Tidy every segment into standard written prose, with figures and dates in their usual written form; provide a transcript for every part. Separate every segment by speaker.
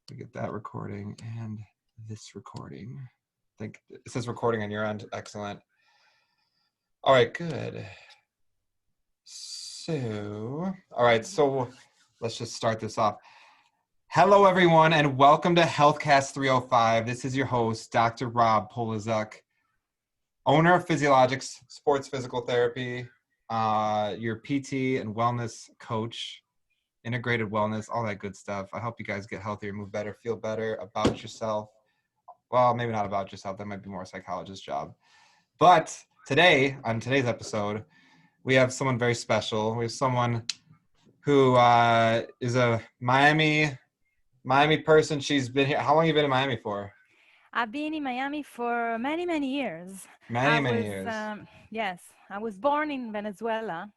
Speaker 1: We get that recording and this recording. I think it says recording on your end. Excellent. All right, good. So let's just start this off. Hello, everyone, and welcome to HealthCast 305. This is your host, Dr. Rob Polizuk, owner of Physiologics Sports Physical Therapy, your PT and wellness coach, integrated wellness, all that good stuff. I hope you guys get healthier, move better, feel better about yourself. Well, maybe not about yourself. That might be more a psychologist's job. But today, on today's episode, we have someone very special. We have someone who is a Miami person. She's been here. How long have you been in Miami for?
Speaker 2: I've been in Miami for many, many years.
Speaker 1: Many years.
Speaker 2: Yes, I was born in Venezuela,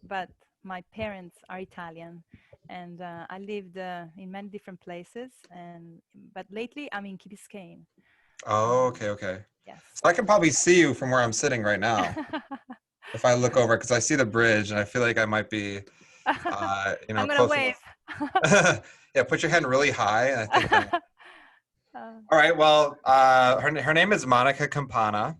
Speaker 2: but my parents are Italian. And I lived in many different places. But lately, I'm in Key Biscayne.
Speaker 1: Oh,
Speaker 2: Um,
Speaker 1: okay.
Speaker 2: yes.
Speaker 1: So I can probably see you from where I'm sitting right now. If I look over, because I see the bridge, and I feel like I might be,
Speaker 2: I'm going to
Speaker 1: close
Speaker 2: wave.
Speaker 1: enough. Yeah, put your hand really high, and I think then.
Speaker 2: Uh,
Speaker 1: All right. Well, her name is Monica Campana,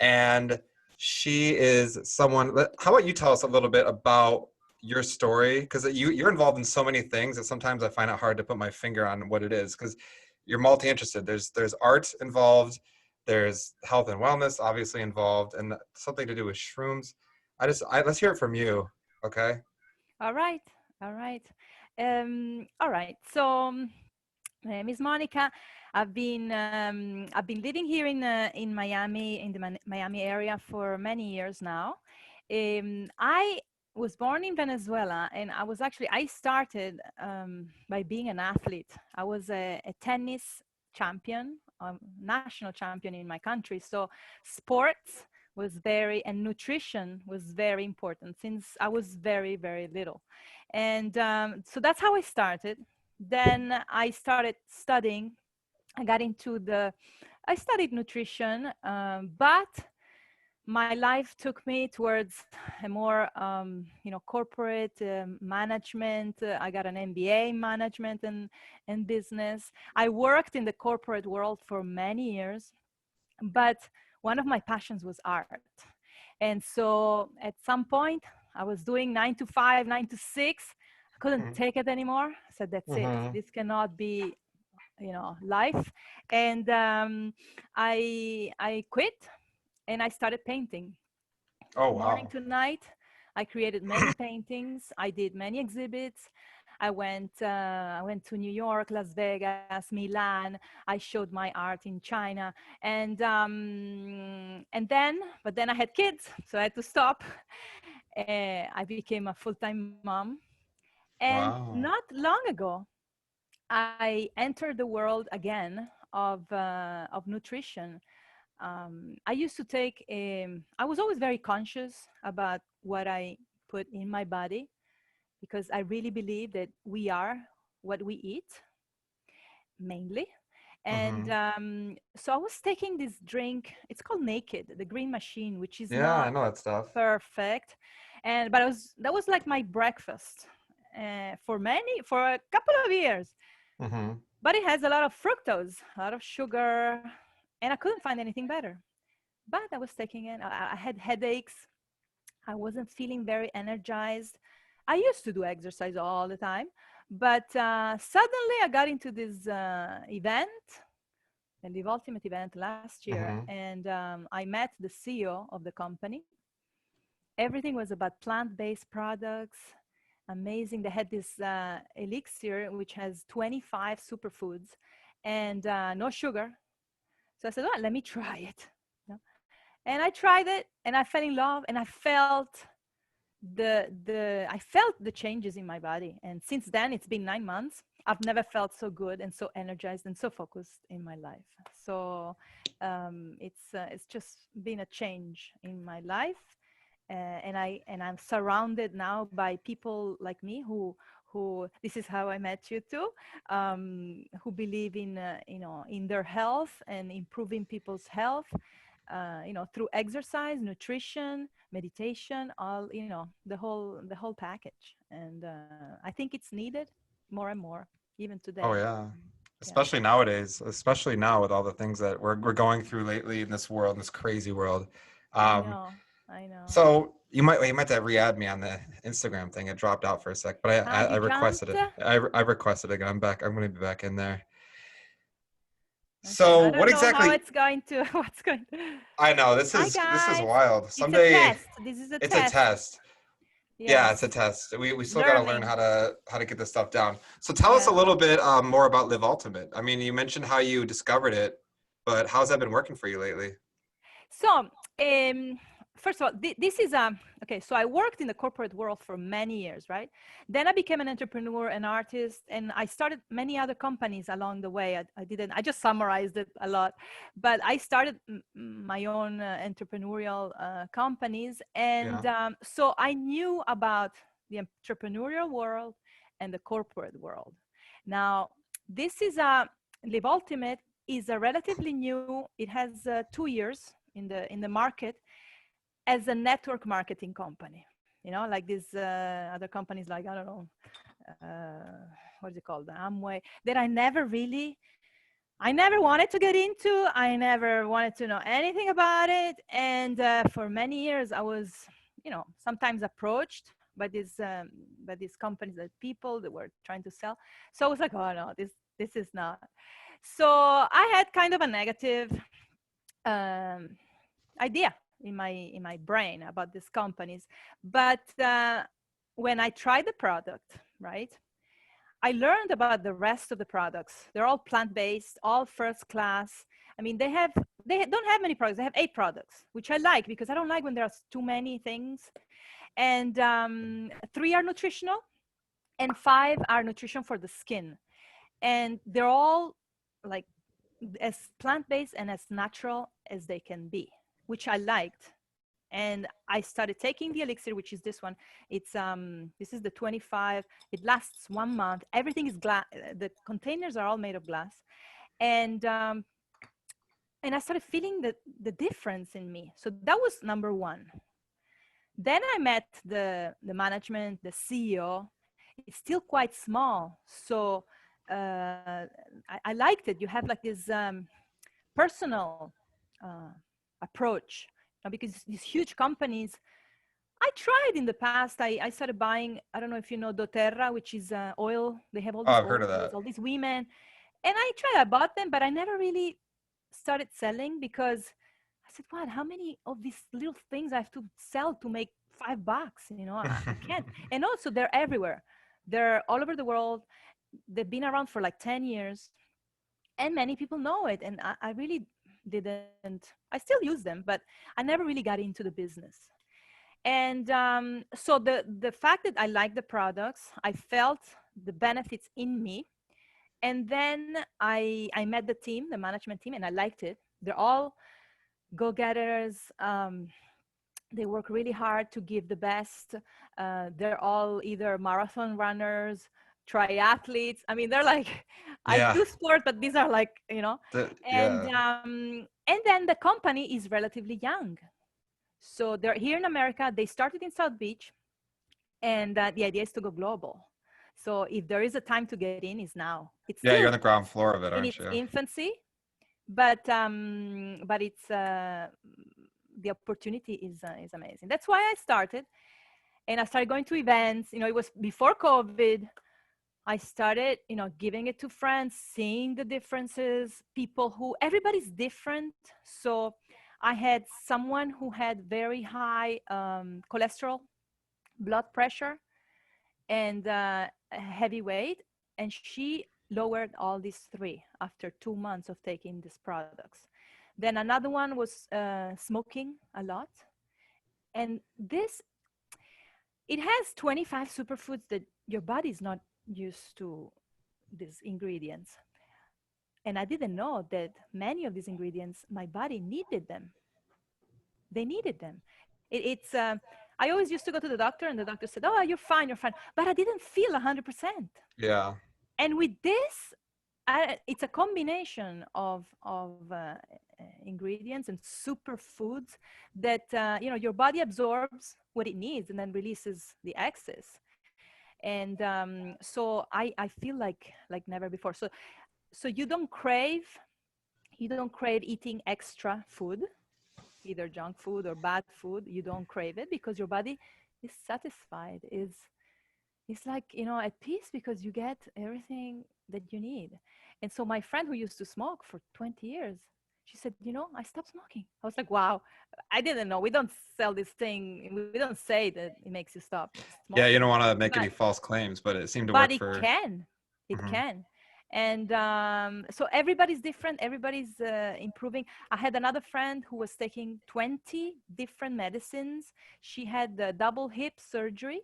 Speaker 1: and she is someone. How about you tell us a little bit about your story? Because you're involved in so many things that sometimes I find it hard to put my finger on what it is. Because you're multi-interested. There's art involved. There's health and wellness obviously involved, and something to do with shrooms. Let's hear it from you. Okay.
Speaker 2: all right. All right. All right. So, my name is Monica. I've been living here in Miami, in the Miami area for many years now. I was born in Venezuela, and I started by being an athlete. I was a tennis champion, national champion in my country. So sports and nutrition was very important since I was very, very little. And so that's how I started. Then I started studying. I studied nutrition, but my life took me towards a more, corporate management. I got an MBA in management and business. I worked in the corporate world for many years, but one of my passions was art. And so at some point, I was doing 9 to 5, 9 to 6. I couldn't take it anymore. I said, that's it.
Speaker 1: Mm-hmm.
Speaker 2: This cannot be, life. And I quit and I started painting.
Speaker 1: Oh
Speaker 2: Morning
Speaker 1: wow.
Speaker 2: to night, I created many paintings. I did many exhibits. I went to New York, Las Vegas, Milan. I showed my art in China, but then I had kids, so I had to stop. I became a full-time mom, and
Speaker 1: Wow.
Speaker 2: not long ago, I entered the world again of nutrition. I used to I was always very conscious about what I put in my body because I really believe that we are what we eat mainly. And
Speaker 1: Mm-hmm.
Speaker 2: so I was taking this drink, it's called Naked, the green machine, which is
Speaker 1: Yeah, I
Speaker 2: not
Speaker 1: know that stuff.
Speaker 2: perfect. But that was like my breakfast for a couple of years.
Speaker 1: Mm-hmm.
Speaker 2: But it has a lot of fructose, a lot of sugar, and I couldn't find anything better. But I was taking it. I had headaches. I wasn't feeling very energized. I used to do exercise all the time, but suddenly I got into this event, the Live Ultimate event last year,
Speaker 1: Mm-hmm.
Speaker 2: and I met the CEO of the company. Everything was about plant-based products. Amazing. They had this elixir, which has 25 superfoods and no sugar. So I said, well, let me try it. You know? And I tried it and I fell in love and I felt the changes in my body. And since then, it's been 9 months. I've never felt so good and so energized and so focused in my life. So it's just been a change in my life. And I'm surrounded now by people like me who this is how I met you too, who believe in in their health and improving people's health, through exercise, nutrition, meditation, all the whole package. And I think it's needed more and more. even
Speaker 1: Oh
Speaker 2: today.
Speaker 1: yeah.
Speaker 2: Yeah,
Speaker 1: Especially nowadays, especially now with all the things that we're going through lately in this world, in this crazy world.
Speaker 2: I
Speaker 1: Um,
Speaker 2: know. I know.
Speaker 1: so you might have to re-add me on the Instagram thing. It dropped out for a sec, but
Speaker 2: Ah,
Speaker 1: I
Speaker 2: you
Speaker 1: requested
Speaker 2: jumped?
Speaker 1: it. I requested it again. I'm back. I'm going to be back in there.
Speaker 2: Okay,
Speaker 1: So
Speaker 2: I
Speaker 1: what
Speaker 2: don't know how
Speaker 1: exactly?
Speaker 2: it's going to, what's going.
Speaker 1: I know
Speaker 2: Hi
Speaker 1: this is
Speaker 2: guys.
Speaker 1: wild.
Speaker 2: It's a
Speaker 1: Someday
Speaker 2: test. This is a
Speaker 1: it's a
Speaker 2: test.
Speaker 1: test. Yeah, it's a
Speaker 2: Yes.
Speaker 1: test. We still got to learn
Speaker 2: Learning.
Speaker 1: how to get this stuff down. So tell us a
Speaker 2: Yes.
Speaker 1: little bit more about Live Ultimate. I mean, you mentioned how you discovered it, but how's that been working for you lately?
Speaker 2: So, first of all, this is okay. So I worked in the corporate world for many years, right? Then I became an entrepreneur, an artist, and I started many other companies along the way. I didn't. I just summarized it a lot, but I started my own entrepreneurial companies, and
Speaker 1: Yeah.
Speaker 2: so I knew about the entrepreneurial world and the corporate world. Now, this is a Live Ultimate is a relatively new. It has 2 years in the market as a network marketing company. You know, like these other companies, like I don't know, what is it called, Amway, that I never wanted to get into. I never wanted to know anything about it, and for many years I was, you know, sometimes approached by these companies, that people that were trying to sell. So I was like, oh no, this is not. So I had kind of a negative um, idea in my brain about these companies. But when I tried the product, right, I learned about the rest of the products. They're all plant-based, all first class. I mean, they don't have many products. They have 8 products, which I like because I don't like when there's too many things. And 3 are nutritional, and 5 are nutrition for the skin. And they're all like as plant-based and as natural as they can be, which I liked. And I started taking the elixir, which is this one. It's this is the 25. It lasts 1 month. Everything is glass. The containers are all made of glass, and I started feeling the difference in me. So that was number one. Then I met the management, the CEO. It's still quite small, so I liked it. You have like this personal approach, because these huge companies. I tried in the past. I started buying. I don't know if you know doTERRA, which is oil. They have all
Speaker 1: Oh,
Speaker 2: these
Speaker 1: I've heard of
Speaker 2: oils,
Speaker 1: that.
Speaker 2: all these women, and I tried. I bought them, but I never really started selling because I said, "What? How many of these little things I have to sell to make $5? You know, I can't." And also, they're everywhere. They're all over the world. They've been around for like 10 years, and many people know it. And I really didn't. I still use them, but I never really got into the business. And so the fact that I like the products, I felt the benefits in me. And then I met the team, the management team, and I liked it. They're all go-getters. They work really hard to give the best. They're all either marathon runners, triathletes. I mean, they're like, I
Speaker 1: Yeah.
Speaker 2: do sport, but these are like, you know.
Speaker 1: Yeah.
Speaker 2: And then the company is relatively young. So they're here in America. They started in South Beach, and the idea is to go global. So if there is a time to get in, is now. It's
Speaker 1: Yeah, you're on
Speaker 2: still
Speaker 1: the ground floor of it,
Speaker 2: in
Speaker 1: aren't
Speaker 2: its
Speaker 1: you?
Speaker 2: infancy, but it's the opportunity is amazing. That's why I started, and I started going to events. You know, it was before COVID. I started, you know, giving it to friends, seeing the differences, people who, everybody's different. So I had someone who had very high cholesterol, blood pressure, and heavy weight. And she lowered all these 3 after 2 months of taking these products. Then another one was smoking a lot. And this, it has 25 superfoods that your body is not used to, these ingredients. And I didn't know that many of these ingredients, my body needed them. They needed them. It's, I always used to go to the doctor, and the doctor said, "Oh, you're fine, you're fine." But I didn't feel 100%.
Speaker 1: Yeah.
Speaker 2: And with this, it's a combination of ingredients and superfoods that, you know, your body absorbs what it needs and then releases the excess. And so I feel like never before. So you don't crave eating extra food, either junk food or bad food. You don't crave it because your body is satisfied, is like, at peace, because you get everything that you need. And so my friend who used to smoke for 20 years, she said, I stopped smoking. I was like, wow, I didn't know. We don't sell this thing. We don't say that it makes you stop
Speaker 1: Yeah, you
Speaker 2: smoking,
Speaker 1: don't want to make
Speaker 2: but
Speaker 1: any false claims, but it seemed to
Speaker 2: but
Speaker 1: work
Speaker 2: it
Speaker 1: for.
Speaker 2: can. It
Speaker 1: Mhm.
Speaker 2: can. And so everybody's different. Everybody's improving. I had another friend who was taking 20 different medicines. She had the double hip surgery.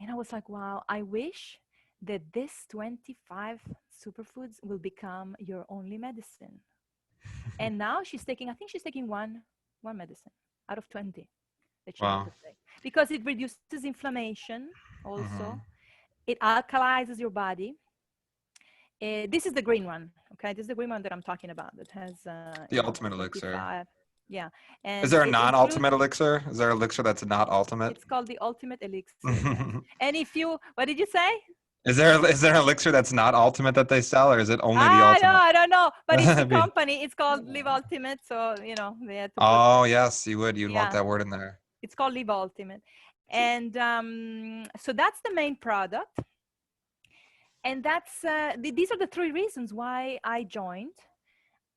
Speaker 2: And I was like, wow, I wish that this 25 superfoods will become your only medicine. And now I think she's taking one medicine out of 20 that she had
Speaker 1: Wow.
Speaker 2: to take, because it reduces inflammation also.
Speaker 1: Hmm.
Speaker 2: It alkalizes your body. This is the green one, okay? This is the green one that I'm talking about that has,
Speaker 1: The ultimate elixir.
Speaker 2: 25. Yeah.
Speaker 1: Is
Speaker 2: And
Speaker 1: there a
Speaker 2: it includes,
Speaker 1: non-ultimate elixir? Is there an elixir that's not ultimate?
Speaker 2: it's called the ultimate elixir, yes. And what did you say?
Speaker 1: Is there an elixir that's not ultimate that they sell, or is it only the
Speaker 2: No,
Speaker 1: ultimate?
Speaker 2: I don't know, but it's the
Speaker 1: Be-
Speaker 2: company. It's called Live Ultimate, so they had to put,
Speaker 1: Oh yes, you'd want
Speaker 2: yeah,
Speaker 1: that word in there.
Speaker 2: it's called Live Ultimate. And so that's the main product. And these are the three reasons why I joined.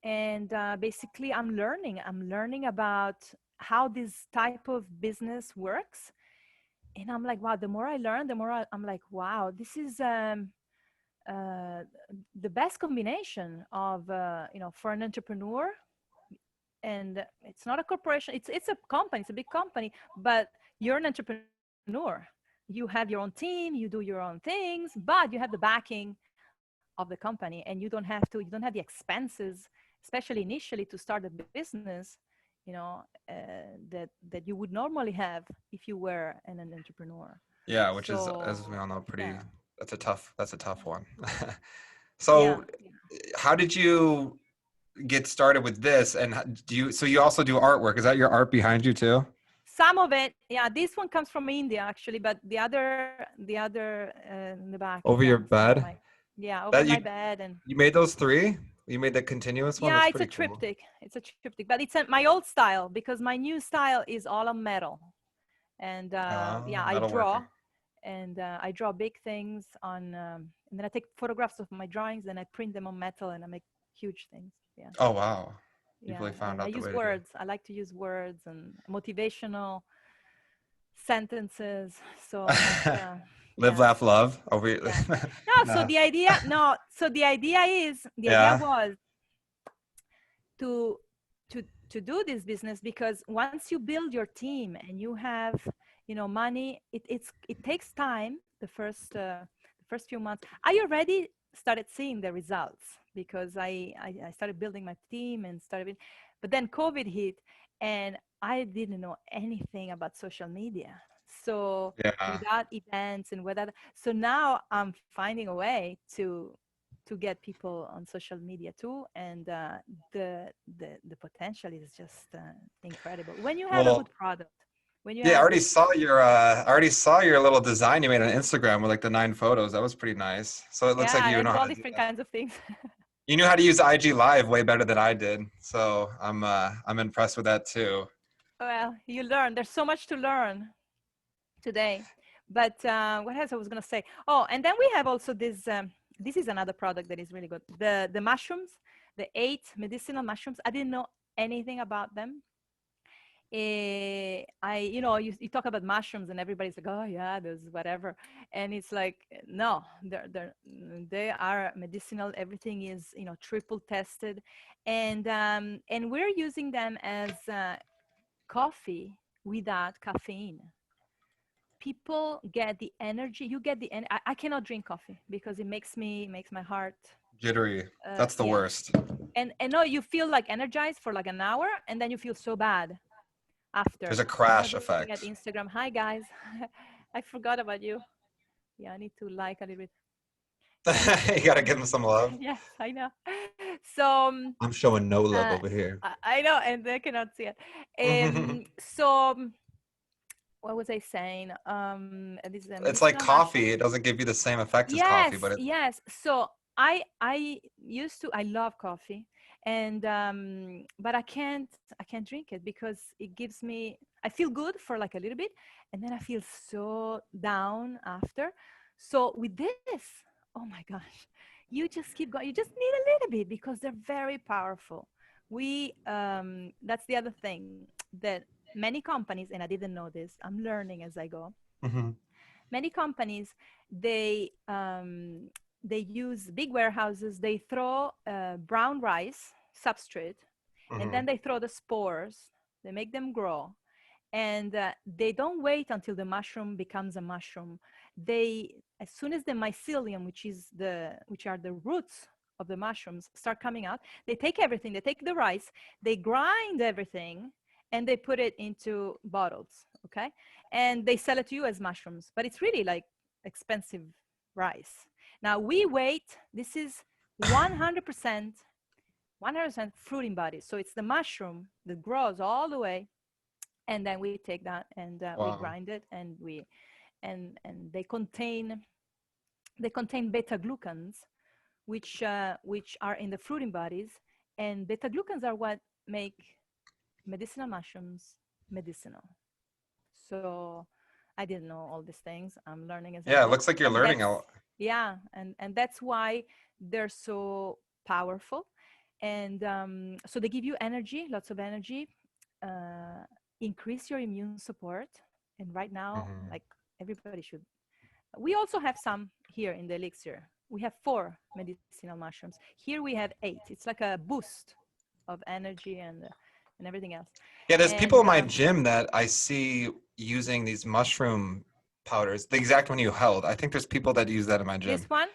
Speaker 2: And basically, I'm learning about how this type of business works. And I'm like, wow, the more I learn, the more I'm like, wow, this is uh, the best combination of, for an entrepreneur. And it's not a corporation, it's a company, it's a big company, but you're an entrepreneur. You have your own team, you do your own things, but you have the backing of the company, and you don't have the expenses, especially initially, to start a business, you know that you would normally have if you were an entrepreneur.
Speaker 1: Yeah, which is, as
Speaker 2: So
Speaker 1: we all know, pretty.
Speaker 2: yeah,
Speaker 1: That's a tough one.
Speaker 2: yeah,
Speaker 1: So, how did you get started with this? And so you also do artwork? Is that your art behind you too?
Speaker 2: some of it, yeah, this one comes from India actually, but the other in the back,
Speaker 1: Over
Speaker 2: yeah,
Speaker 1: your
Speaker 2: it's from
Speaker 1: bed?
Speaker 2: my, yeah, over
Speaker 1: That
Speaker 2: my bed. And
Speaker 1: you made those three? You made the continuous one?
Speaker 2: yeah,
Speaker 1: That's
Speaker 2: it's a
Speaker 1: pretty cool.
Speaker 2: triptych. It's a triptych, but it's my old style, because my new style is all on metal. And yeah, I draw,
Speaker 1: Metalworking.
Speaker 2: and I draw big things on, and then I take photographs of my drawings, and I print them on metal, and I make huge things. Yeah,
Speaker 1: Oh wow. You've
Speaker 2: yeah,
Speaker 1: really found
Speaker 2: and I
Speaker 1: out the
Speaker 2: use
Speaker 1: way to do it.
Speaker 2: words. I like to use words and motivational sentences. So that's
Speaker 1: Live,
Speaker 2: yeah,
Speaker 1: laugh, love. Over here.
Speaker 2: yeah. No, so
Speaker 1: Nah.
Speaker 2: the idea, no, so the idea
Speaker 1: Yeah.
Speaker 2: was to to do this business, because once you build your team and you have, money, it takes time. The first few months, I already started seeing the results, because I started building my team and but then COVID hit, and I didn't know anything about social media. So
Speaker 1: Yeah.
Speaker 2: without events and without, so now I'm finding a way to get people on social media too. And the potential is just incredible when you have a
Speaker 1: Well,
Speaker 2: good product, when you
Speaker 1: yeah,
Speaker 2: have
Speaker 1: I already saw your little design you made on Instagram with like the 9 photos. That was pretty nice. So it looks
Speaker 2: yeah,
Speaker 1: like you
Speaker 2: I
Speaker 1: know
Speaker 2: do
Speaker 1: how
Speaker 2: all
Speaker 1: to do
Speaker 2: different
Speaker 1: that.
Speaker 2: kinds of things.
Speaker 1: You knew how to use IG Live way better than I did. So I'm impressed with that too.
Speaker 2: Well, you learn, there's so much to learn today. But what else I was going to say? Oh, and then we have also this is another product that is really good, the mushrooms, the 8 medicinal mushrooms. I didn't know anything about them. You talk about mushrooms and everybody's like, oh yeah, there's whatever, and it's like, no, they are medicinal. Everything is, triple tested, and we're using them as coffee without caffeine. People get the energy. You get I cannot drink coffee because it makes my heart,
Speaker 1: Jittery. That's the
Speaker 2: yeah.
Speaker 1: worst.
Speaker 2: And no, you feel like energized for like an hour, and then you feel so bad
Speaker 1: There's
Speaker 2: after.
Speaker 1: a
Speaker 2: Someone's
Speaker 1: crash
Speaker 2: looking at
Speaker 1: effect.
Speaker 2: Instagram. Hi guys, I forgot about you. Yeah, I need to like a little bit. Yeah.
Speaker 1: You gotta give them some love.
Speaker 2: Yes, I know. So
Speaker 1: I'm showing no love
Speaker 2: uh,
Speaker 1: over here.
Speaker 2: I know, and they cannot see it. So what was I saying? This is a
Speaker 1: It's like
Speaker 2: medicinal
Speaker 1: coffee.
Speaker 2: mushroom.
Speaker 1: It doesn't give you the same effect as coffee,
Speaker 2: Yes,
Speaker 1: but
Speaker 2: yes. So I love coffee, and but I can't drink it because it gives me, I feel good for like a little bit, and then I feel so down after. So with this, oh my gosh, you just keep going. You just need a little bit because they're very powerful. That's the other thing that many companies, and I didn't know this, I'm learning as I go.
Speaker 1: hmm
Speaker 2: Many companies, they use big warehouses. They throw brown rice substrate, and
Speaker 1: hmm
Speaker 2: then they throw the spores. They make them grow, and they don't wait until the mushroom becomes a mushroom. They, as soon as the mycelium, which are the roots of the mushrooms, start coming out, they take everything. They take the rice, they grind everything, and they put it into bottles. Okay, and they sell it to you as mushrooms, but it's really like expensive rice. Now we wait. This is 100%, 100% fruiting body. So it's the mushroom that grows all the way, and then we take that and we
Speaker 1: Wow.
Speaker 2: grind it, and and they contain beta glucans, which are in the fruiting bodies, and beta glucans are what make medicinal mushrooms medicinal. So I didn't know all these things. I'm learning as I
Speaker 1: Yeah, it
Speaker 2: go,
Speaker 1: looks like you're
Speaker 2: and
Speaker 1: learning a
Speaker 2: that's,
Speaker 1: lot.
Speaker 2: yeah, and that's why they're so powerful. And so they give you energy, lots of energy, uh, increase your immune support. And right now,
Speaker 1: hmm
Speaker 2: like, everybody should. We also have some here in the elixir. We have 4 medicinal mushrooms. Here we have 8. It's like a boost of energy and everything else.
Speaker 1: Yeah, there's people
Speaker 2: And
Speaker 1: in my gym that I see using these mushroom powders, the exact one you held. I think there's people that use that in my
Speaker 2: this
Speaker 1: gym.
Speaker 2: one,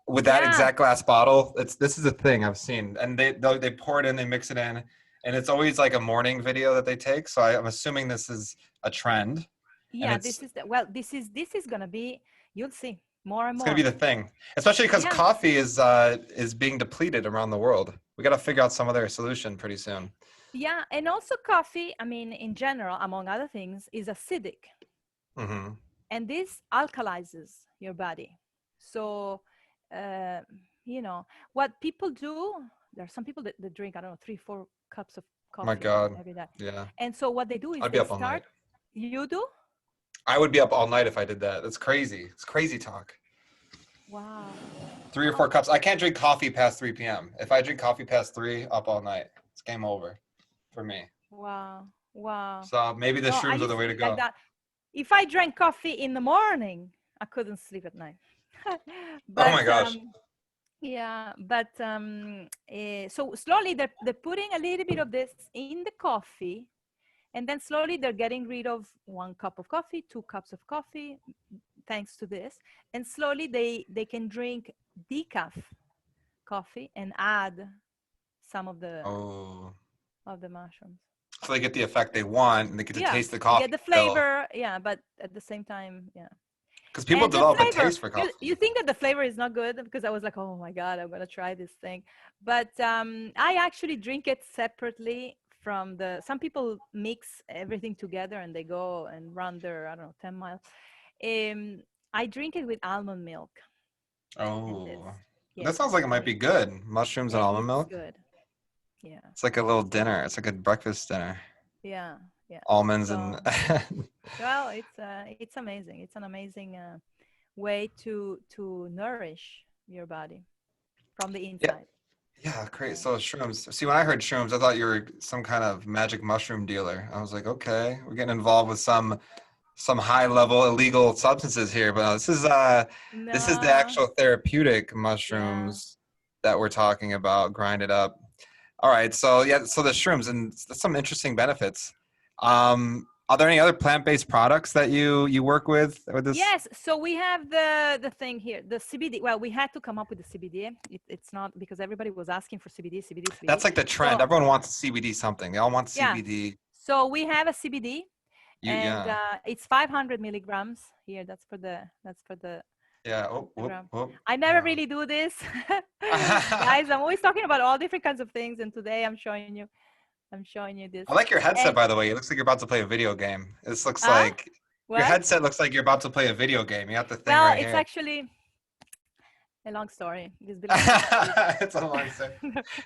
Speaker 1: With that
Speaker 2: yeah,
Speaker 1: exact glass bottle, this is a thing I've seen, and they pour it in, they mix it in, and it's always like a morning video that they take. So I'm assuming this is a trend, and
Speaker 2: yeah, this is the, well, this is gonna be, you'll see more and
Speaker 1: it's gonna be
Speaker 2: more.
Speaker 1: the thing, especially because
Speaker 2: Yeah,
Speaker 1: coffee is being depleted around the world. We got to figure out some other solution pretty soon.
Speaker 2: yeah, and also coffee, I mean, in general, among other things, is acidic,
Speaker 1: hmm
Speaker 2: and this alkalizes your body. So, uh, what people do, there are some people that drink, I don't know, 3 4 cups of
Speaker 1: My
Speaker 2: coffee
Speaker 1: God,
Speaker 2: every day.
Speaker 1: yeah,
Speaker 2: And so what they do is
Speaker 1: I'd be
Speaker 2: they
Speaker 1: up all
Speaker 2: start,
Speaker 1: night.
Speaker 2: you do?
Speaker 1: I would be up all night if I did that. That's crazy. It's crazy talk.
Speaker 2: Wow.
Speaker 1: 3 or 4 cups. I can't drink coffee past 3 p.m. If I drink coffee past 3, up all night. It's game over for me.
Speaker 2: Wow. Wow.
Speaker 1: So maybe the
Speaker 2: No, I
Speaker 1: shrooms are the
Speaker 2: used
Speaker 1: way
Speaker 2: to
Speaker 1: to
Speaker 2: be like
Speaker 1: go.
Speaker 2: that. If I drank coffee in the morning, I couldn't sleep at night.
Speaker 1: Oh
Speaker 2: But
Speaker 1: my gosh.
Speaker 2: yeah, but so slowly they're putting a little bit of this in the coffee, and then slowly they're getting rid of 1 cup of coffee, 2 cups of coffee, thanks to this, and slowly they can drink decaf coffee and add some
Speaker 1: Oh.
Speaker 2: of the mushrooms.
Speaker 1: So they get the effect they want and they get to
Speaker 2: Yeah,
Speaker 1: taste the
Speaker 2: you
Speaker 1: coffee
Speaker 2: get the
Speaker 1: still.
Speaker 2: flavor, yeah, but at the same time, yeah.
Speaker 1: Because people
Speaker 2: And the
Speaker 1: develop a
Speaker 2: flavor,
Speaker 1: taste for
Speaker 2: you
Speaker 1: coffee.
Speaker 2: think that the flavor is not good, because I was like, oh my God, I'm gonna try this thing. But I actually drink it separately from some people mix everything together and they go and run their, I don't know, 10 miles. Um, I drink it with almond milk, and
Speaker 1: Oh.
Speaker 2: it's,
Speaker 1: That
Speaker 2: yeah,
Speaker 1: sounds like it
Speaker 2: I
Speaker 1: might be
Speaker 2: mean,
Speaker 1: good. Mushrooms and almond
Speaker 2: it's
Speaker 1: milk.
Speaker 2: good. Yeah,
Speaker 1: It's like a little dinner. It's like a breakfast dinner.
Speaker 2: yeah, yeah.
Speaker 1: Almonds and
Speaker 2: So, well, it's amazing. It's an amazing way to nourish your body from the
Speaker 1: yeah.
Speaker 2: inside.
Speaker 1: Yeah, great.
Speaker 2: So,
Speaker 1: So shrooms. See, when I heard shrooms, I thought you were some kind of magic mushroom dealer. I was like, okay, we're getting involved with some high level illegal substances here, but this is the
Speaker 2: no,
Speaker 1: actual therapeutic
Speaker 2: yeah.
Speaker 1: mushrooms that we're talking about, grinded up. All right, so yeah, so the shrooms and some interesting benefits. Are there any other plant-based products that you work with this?
Speaker 2: Yes, so we have the thing here, the CBD. Well, we had to come up with the CBD. It's not because everybody was asking for CBD, CBD, CBD.
Speaker 1: That's like the trend.
Speaker 2: So
Speaker 1: Everyone wants CBD something. They all want
Speaker 2: yeah,
Speaker 1: CBD.
Speaker 2: so we have a CBD, and
Speaker 1: Yeah.
Speaker 2: it's 500 milligrams here. That's for the
Speaker 1: Yeah. Oh, whoop,
Speaker 2: gram.
Speaker 1: whoop.
Speaker 2: I never really do this, guys. I'm always talking about all different kinds of things, and today I'm showing you. I'm showing you this.
Speaker 1: I like your headset,
Speaker 2: And
Speaker 1: by the way. It looks like you're about to play a video game. This looks
Speaker 2: ah,
Speaker 1: like your
Speaker 2: what?
Speaker 1: headset looks like you're about to play a video game. You got the thing
Speaker 2: Well,
Speaker 1: right
Speaker 2: it's
Speaker 1: here.
Speaker 2: actually a long story. This belongs to my kids.
Speaker 1: It's a long story.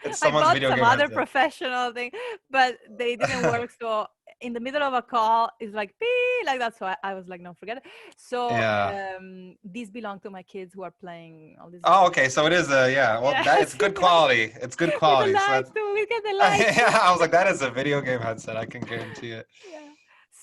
Speaker 1: It's
Speaker 2: I
Speaker 1: someone's
Speaker 2: bought
Speaker 1: video
Speaker 2: some
Speaker 1: game
Speaker 2: other
Speaker 1: headset.
Speaker 2: professional thing, but they didn't work. So in the middle of a call, it's like beep, like that. So I was like, no, forget it. So
Speaker 1: Yeah.
Speaker 2: these belong to my kids who are playing all these
Speaker 1: Oh,
Speaker 2: video
Speaker 1: okay.
Speaker 2: games.
Speaker 1: So it is a yeah. Well, that
Speaker 2: Yes,
Speaker 1: it's good quality. It's good
Speaker 2: with the
Speaker 1: quality. So
Speaker 2: lights
Speaker 1: that's
Speaker 2: too. We get the lights too.
Speaker 1: yeah. I was like, that is a video game headset. I can guarantee it.
Speaker 2: Yeah.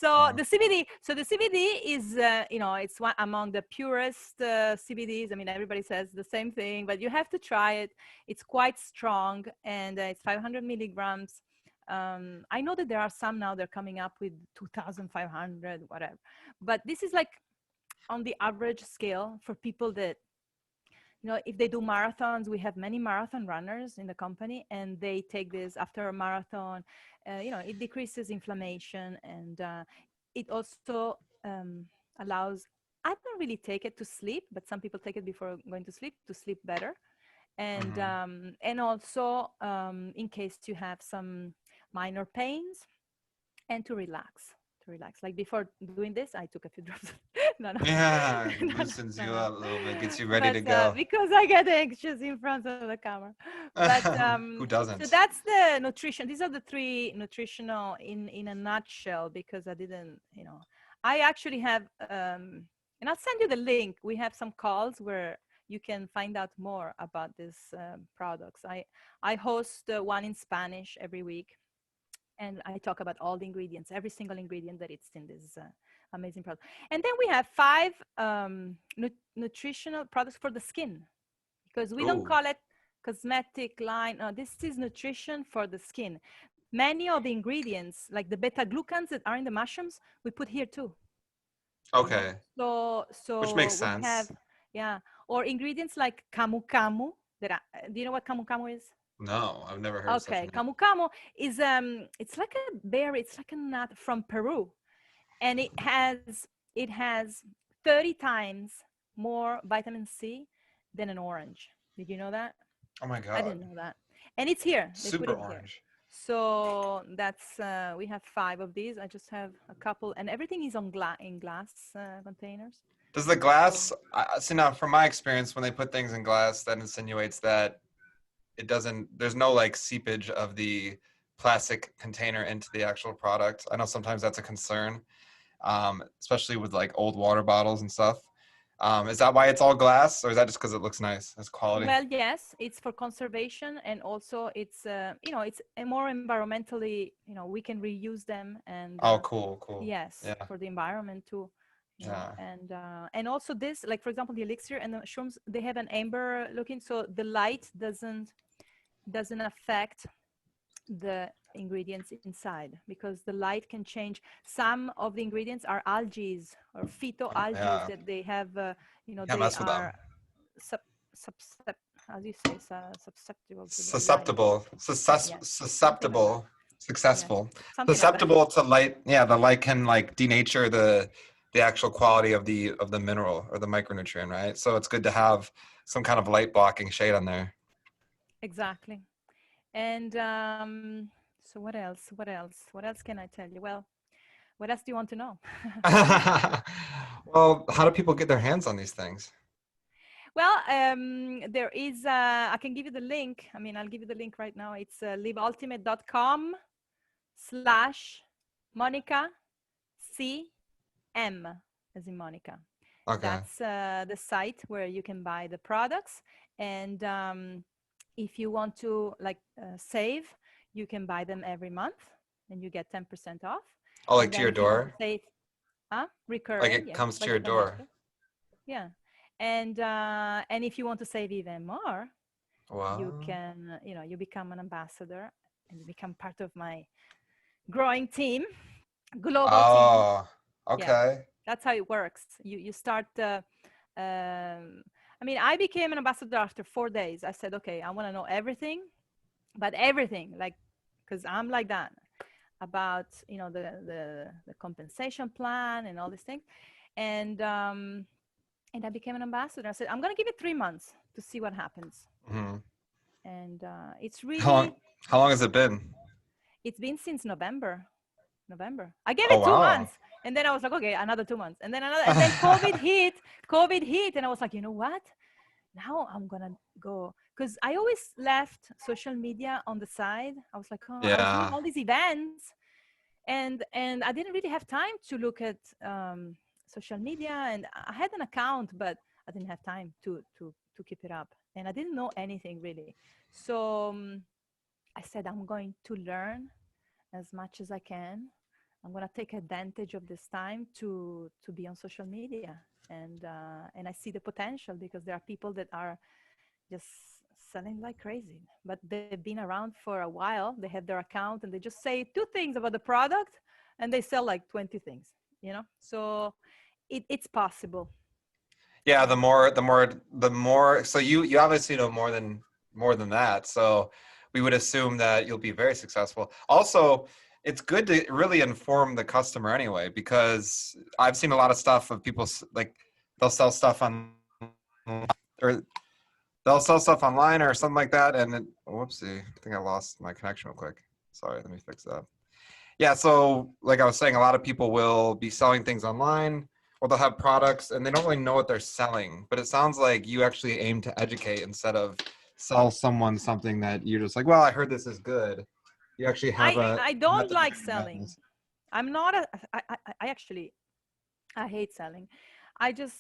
Speaker 2: So
Speaker 1: Uh,
Speaker 2: the CBD, so the CBD is, it's one among the purest CBDs. I mean, everybody says the same thing, but you have to try it. It's quite strong, and it's 500 milligrams. I know that there are some now they're coming up with 2,500, whatever. But this is like on the average scale for people that, if they do marathons, we have many marathon runners in the company, and they take this after a marathon. It decreases inflammation, and it also allows, I don't really take it to sleep, but some people take it before going to sleep better. And
Speaker 1: mhm.
Speaker 2: also in case you have some minor pains, and to relax. Like before doing this, I took a few drops. No, no.
Speaker 1: Yeah,
Speaker 2: No, no,
Speaker 1: loosens
Speaker 2: no,
Speaker 1: you
Speaker 2: no.
Speaker 1: up a little bit, gets you ready
Speaker 2: But
Speaker 1: to go.
Speaker 2: because I get anxious in front of the camera. But
Speaker 1: Who
Speaker 2: so
Speaker 1: doesn't?
Speaker 2: that's the nutrition. These are the three nutritional in a nutshell, because I didn't, I actually have, and I'll send you the link. We have some calls where you can find out more about these products. I host one in Spanish every week, and I talk about all the ingredients, every single ingredient that it's in this amazing product. And then we have 5 nutritional products for the skin, because we don't
Speaker 1: Ooh,
Speaker 2: call it cosmetic line. This is nutrition for the skin. Many of the ingredients, like the beta glucans that are in the mushrooms, we put here too.
Speaker 1: okay, which makes
Speaker 2: So we have,
Speaker 1: sense.
Speaker 2: yeah, or ingredients like camu camu. Do you know what camu camu is?
Speaker 1: No, I've never heard such a
Speaker 2: Okay,
Speaker 1: name.
Speaker 2: camu camu is it's like a berry, it's like a nut from Peru, and it has 30 times more vitamin C than an orange. Did you know that?
Speaker 1: Oh my
Speaker 2: I
Speaker 1: God,
Speaker 2: didn't know that. And it's here. They put
Speaker 1: super
Speaker 2: it here.
Speaker 1: orange.
Speaker 2: So that's we have 5 of these. I just have a couple, and everything is in glass containers.
Speaker 1: Does the
Speaker 2: So
Speaker 1: glass, see now from my experience, when they put things in glass, that insinuates that it doesn't, there's no like seepage of the plastic container into the actual product. I know sometimes that's a concern, especially with like old water bottles and stuff. Is that why it's all glass, or is that just because it looks nice? It's quality.
Speaker 2: well, yes, it's for conservation, and also it's it's a more environmentally, we can reuse them, and
Speaker 1: Oh, cool, cool.
Speaker 2: yes,
Speaker 1: Yeah,
Speaker 2: for the environment too,
Speaker 1: yeah.
Speaker 2: and also this, like for example, the elixir and the shrooms, they have an amber looking, so the light doesn't affect the ingredients inside, because the light can change. Some of the ingredients are algae or phytoalgae
Speaker 1: Yeah.
Speaker 2: that they have,
Speaker 1: Can't
Speaker 2: they
Speaker 1: mess with
Speaker 2: are
Speaker 1: them.
Speaker 2: sub, subsep- how do you say, susceptible to the light.
Speaker 1: Susceptible,
Speaker 2: Yes, something like that.
Speaker 1: susceptible,
Speaker 2: Yes,
Speaker 1: successful,
Speaker 2: something like that.
Speaker 1: susceptible to light. Yeah, the light can like denature the actual quality of the mineral or the micronutrient, right? So it's good to have some kind of light blocking shade on there.
Speaker 2: Exactly. And so what else? What else? What else can I tell you? Well, what else do you want to know?
Speaker 1: Well, how do people get their hands on these things?
Speaker 2: Well, there is, I can give you the link. I mean, I'll give you the link right now. It's liveultimate.com/Monica CM, as in Monica.
Speaker 1: Okay.
Speaker 2: That's the site where you can buy the products. And if you want to save, you can buy them every month and you get 10% off.
Speaker 1: Oh, like
Speaker 2: And
Speaker 1: to
Speaker 2: then
Speaker 1: your
Speaker 2: if you want to
Speaker 1: door?
Speaker 2: save,
Speaker 1: Like
Speaker 2: recurring,
Speaker 1: it
Speaker 2: yes,
Speaker 1: comes to
Speaker 2: like
Speaker 1: your
Speaker 2: a
Speaker 1: door.
Speaker 2: donation. Yeah. And if you want to save even more, you
Speaker 1: Wow.
Speaker 2: can, you become an ambassador and you become part of my growing team, global team.
Speaker 1: Oh,
Speaker 2: Yeah,
Speaker 1: okay.
Speaker 2: that's how it works. You start. I mean, I became an ambassador after 4 days. I said, okay, I want to know everything, but everything, like, because I'm like that about the compensation plan and all these things, and I became an ambassador. I said, I'm going to give it 3 months to see what happens.
Speaker 1: Hmm.
Speaker 2: And it's
Speaker 1: How long?
Speaker 2: really,
Speaker 1: How long has it been?
Speaker 2: It's been since November. I gave
Speaker 1: Oh,
Speaker 2: it two
Speaker 1: wow.
Speaker 2: months, and then I was like, okay, another 2 months, and then another, and then COVID hit, and I was like, you know what? Now I'm gonna go, because I always left social media on the side. I was like, oh, I was doing
Speaker 1: Yeah.
Speaker 2: all these events, and I didn't really have time to look at social media, and I had an account, but I didn't have time to keep it up, and I didn't know anything really. So I said I'm going to learn as much as I can. I'm gonna take advantage of this time to be on social media, and I see the potential, because there are people that are just selling like crazy, but they've been around for a while. They have their account and they just say two things about the product, and they sell like 20 things, So it's possible.
Speaker 1: Yeah, the more. So you obviously know more than that. So we would assume that you'll be very successful. Also, it's good to really inform the customer anyway, because I've seen a lot of stuff of people like they'll sell stuff on or they'll sell stuff online or something like that, and then whoopsie, I think I lost my connection real quick. Sorry, let me fix that. Yeah, so like I was saying, a lot of people will be selling things online, or they'll have products and they don't really know what they're selling. But it sounds like you actually aim to educate instead of sell someone something that you're just like, well, I heard this is good. You actually have a
Speaker 2: I don't
Speaker 1: method of
Speaker 2: like
Speaker 1: doing that.
Speaker 2: selling. I'm not a I actually, I hate selling. I just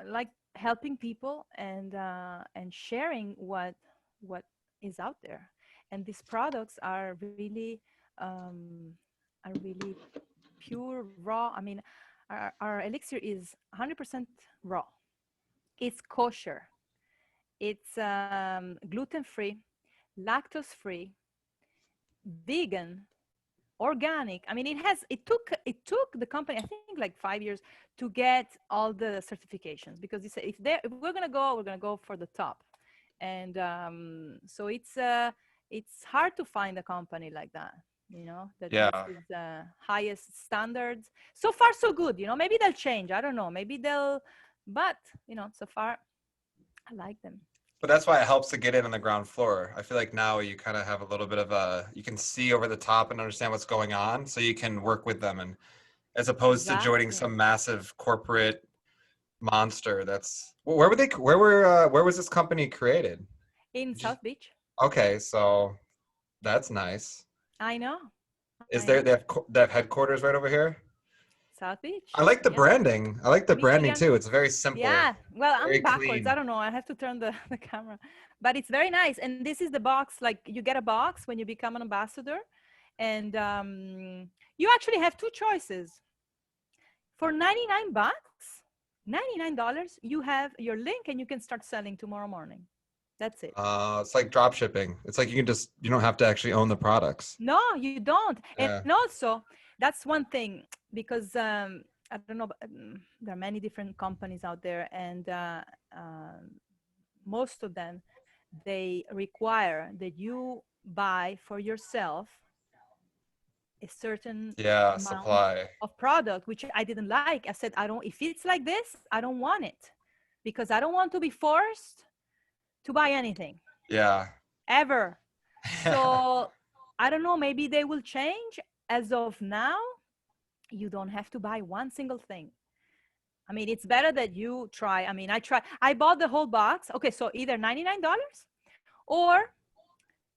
Speaker 2: like helping people, and sharing what is out there. And these products um, are really pure raw. I mean, our elixir is 100% raw. It's kosher. It's gluten free, lactose free, vegan, organic. I mean, it took the company, I think, like 5 years to get all the certifications, because if we're gonna go for the top. And so it's hard to find a company like that, that has
Speaker 1: Yeah.
Speaker 2: these highest standards. So far so good. Maybe they'll change, I don't know, maybe they'll, but so far I like them.
Speaker 1: But that's why it helps to get in on the ground floor. I feel like now you kind of have a little bit of you can see over the top and understand what's going on, so you can work with them, and as opposed to joining
Speaker 2: Exactly.
Speaker 1: some massive corporate monster. Where was this company created?
Speaker 2: In
Speaker 1: Just
Speaker 2: South Beach.
Speaker 1: okay, so that's nice.
Speaker 2: I know.
Speaker 1: Is
Speaker 2: I know.
Speaker 1: they have headquarters right over here?
Speaker 2: South
Speaker 1: I
Speaker 2: Beach.
Speaker 1: like the
Speaker 2: Yeah.
Speaker 1: branding. I like the branding
Speaker 2: Michigan.
Speaker 1: too. It's very simple,
Speaker 2: Yeah. Well,
Speaker 1: very
Speaker 2: I'm backwards. I
Speaker 1: clean.
Speaker 2: don't know. I have to turn the, the camera. But it's very nice. And this is the box. Like, you get a box when you become an ambassador. And you actually have two choices. For 99 bucks, $99, you have your link and you can start selling tomorrow morning. That's it.
Speaker 1: It's like drop shipping. It's like you don't have to actually own the products.
Speaker 2: No, you don't. And
Speaker 1: Yeah.
Speaker 2: also, that's one thing, because I don't know, there are many different companies out there, and most of them, they require that you buy for yourself a certain
Speaker 1: Yeah,
Speaker 2: amount
Speaker 1: supply.
Speaker 2: of product, which I didn't like. I said, I don't, if it's like this, I don't want it, because I don't want to be forced to buy anything
Speaker 1: Yeah.
Speaker 2: ever. So I don't know, maybe they will change. As of now, you don't have to buy one single thing. I mean, it's better that you try. I mean, I bought the whole box. Okay, so either $99 or